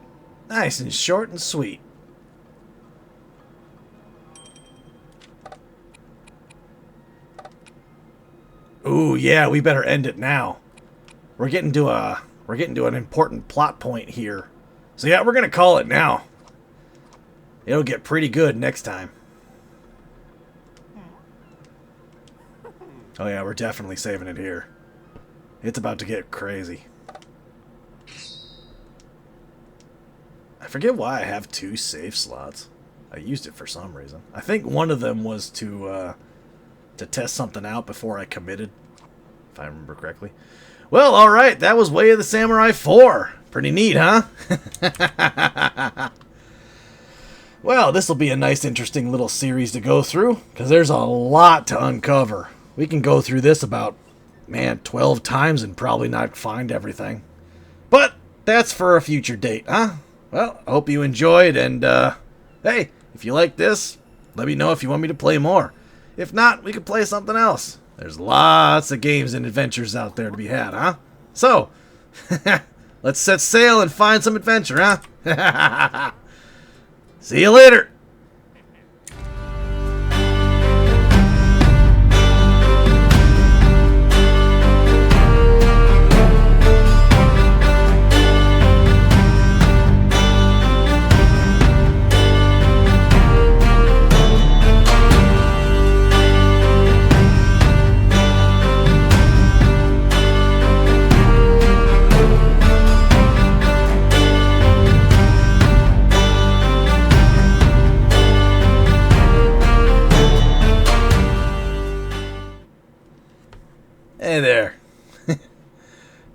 Nice and short and sweet. Ooh, yeah, we better end it now. We're getting to an important plot point here. So yeah, we're gonna call it now. It'll get pretty good next time. Oh yeah, we're definitely saving it here. It's about to get crazy. I forget why I have 2 save slots. I used it for some reason. I think one of them was to test something out before I committed, if I remember correctly. Well, alright, that was Way of the Samurai 4. Pretty neat, huh? Well, this will be a nice, interesting little series to go through, because there's a lot to uncover. We can go through this about, man, 12 times and probably not find everything. But that's for a future date, huh? Well, I hope you enjoyed, and, hey, if you like this, let me know if you want me to play more. If not, we could play something else. There's lots of games and adventures out there to be had, huh? So, let's set sail and find some adventure, huh? See you later! Hey there.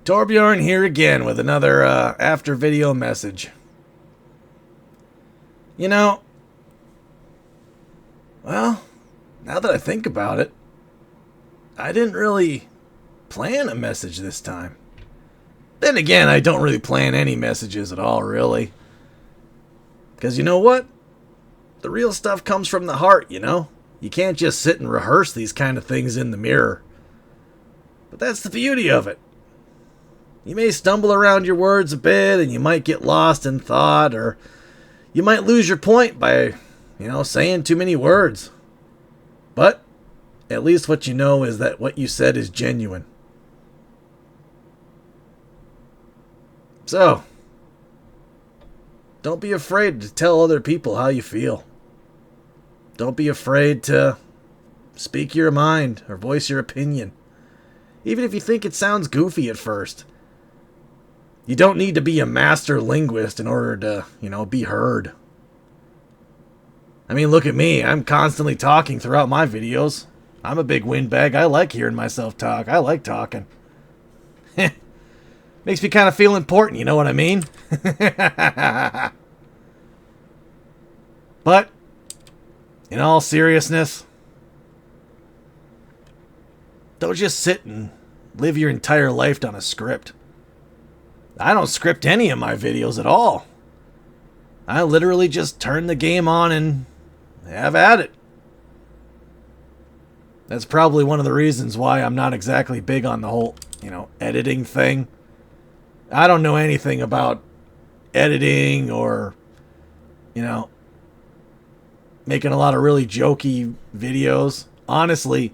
Torbjorn here again with another after video message. You know, well, now that I think about it, I didn't really plan a message this time. Then again, I don't really plan any messages at all, really. Because you know what? The real stuff comes from the heart, you know? You can't just sit and rehearse these kind of things in the mirror. But that's the beauty of it. You may stumble around your words a bit, and you might get lost in thought, or you might lose your point by, saying too many words. But at least what you know is that what you said is genuine. So, don't be afraid to tell other people how you feel. Don't be afraid to speak your mind or voice your opinion. Even if you think it sounds goofy at first. You don't need to be a master linguist in order to, be heard. I mean, look at me. I'm constantly talking throughout my videos. I'm a big windbag. I like hearing myself talk. I like talking. Makes me kind of feel important, you know what I mean? But, in all seriousness, don't just sit and live your entire life on a script. I don't script any of my videos at all. I literally just turn the game on and have at it. That's probably one of the reasons why I'm not exactly big on the whole, editing thing. I don't know anything about editing or, making a lot of really jokey videos. Honestly,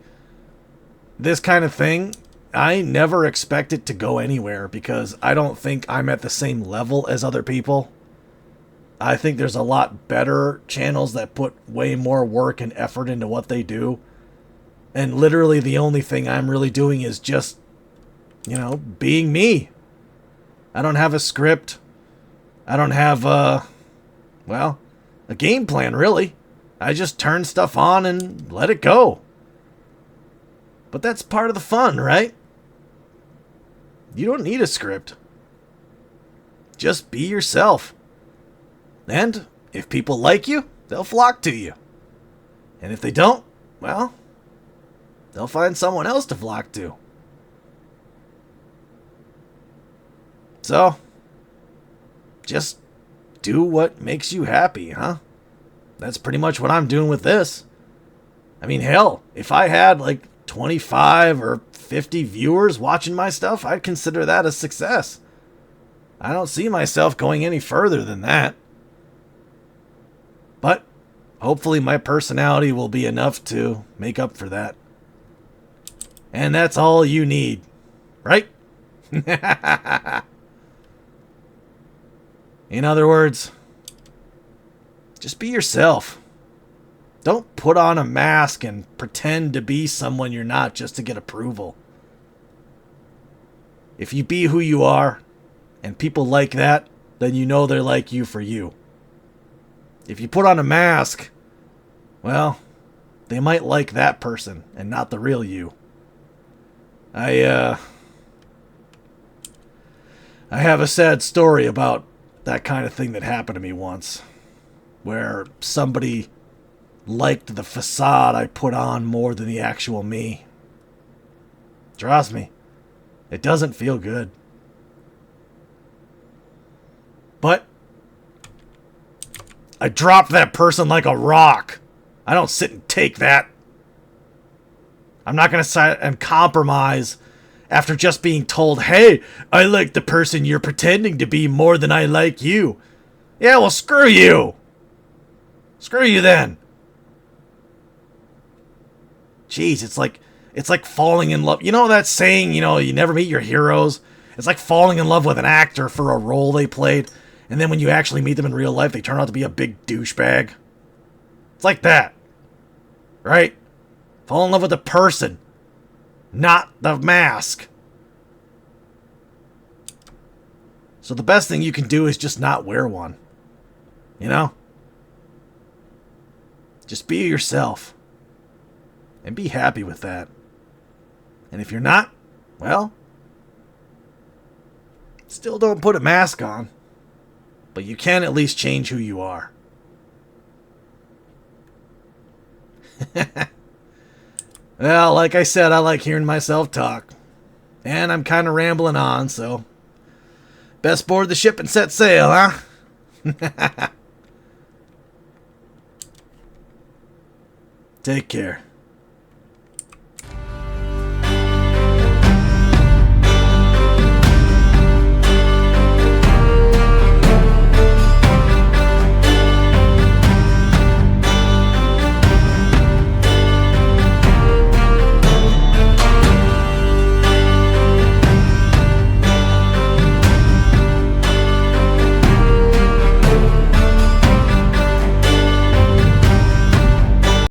this kind of thing, I never expect it to go anywhere because I don't think I'm at the same level as other people. I think there's a lot better channels that put way more work and effort into what they do. And literally the only thing I'm really doing is just, being me. I don't have a script. I don't have, a game plan, really. I just turn stuff on and let it go. But that's part of the fun, right? You don't need a script. Just be yourself. And if people like you, they'll flock to you. And if they don't, well, they'll find someone else to flock to. So, just do what makes you happy, huh? That's pretty much what I'm doing with this. I mean, hell, if I had like 25 or 50 viewers watching my stuff, I'd consider that a success. I don't see myself going any further than that. But hopefully my personality will be enough to make up for that. And that's all you need, right? In other words, just be yourself. Don't put on a mask and pretend to be someone you're not just to get approval. If you be who you are, and people like that, then you know they're like you for you. If you put on a mask, well, they might like that person and not the real you. I have a sad story about that kind of thing that happened to me once, where somebody liked the facade I put on more than the actual me. Trust me, it doesn't feel good. But I dropped that person like a rock. I don't sit and take that. I'm not going to sit and compromise after just being told, hey, I like the person you're pretending to be more than I like you. Yeah, well, screw you. Screw you then. Jeez, it's like falling in love. You know that saying, you never meet your heroes? It's like falling in love with an actor for a role they played, and then when you actually meet them in real life, they turn out to be a big douchebag. It's like that. Right? Fall in love with the person, not the mask. So the best thing you can do is just not wear one. Just be yourself. And be happy with that. And if you're not, well, still don't put a mask on. But you can at least change who you are. Well, like I said, I like hearing myself talk. And I'm kind of rambling on, so best board the ship and set sail, huh? Take care.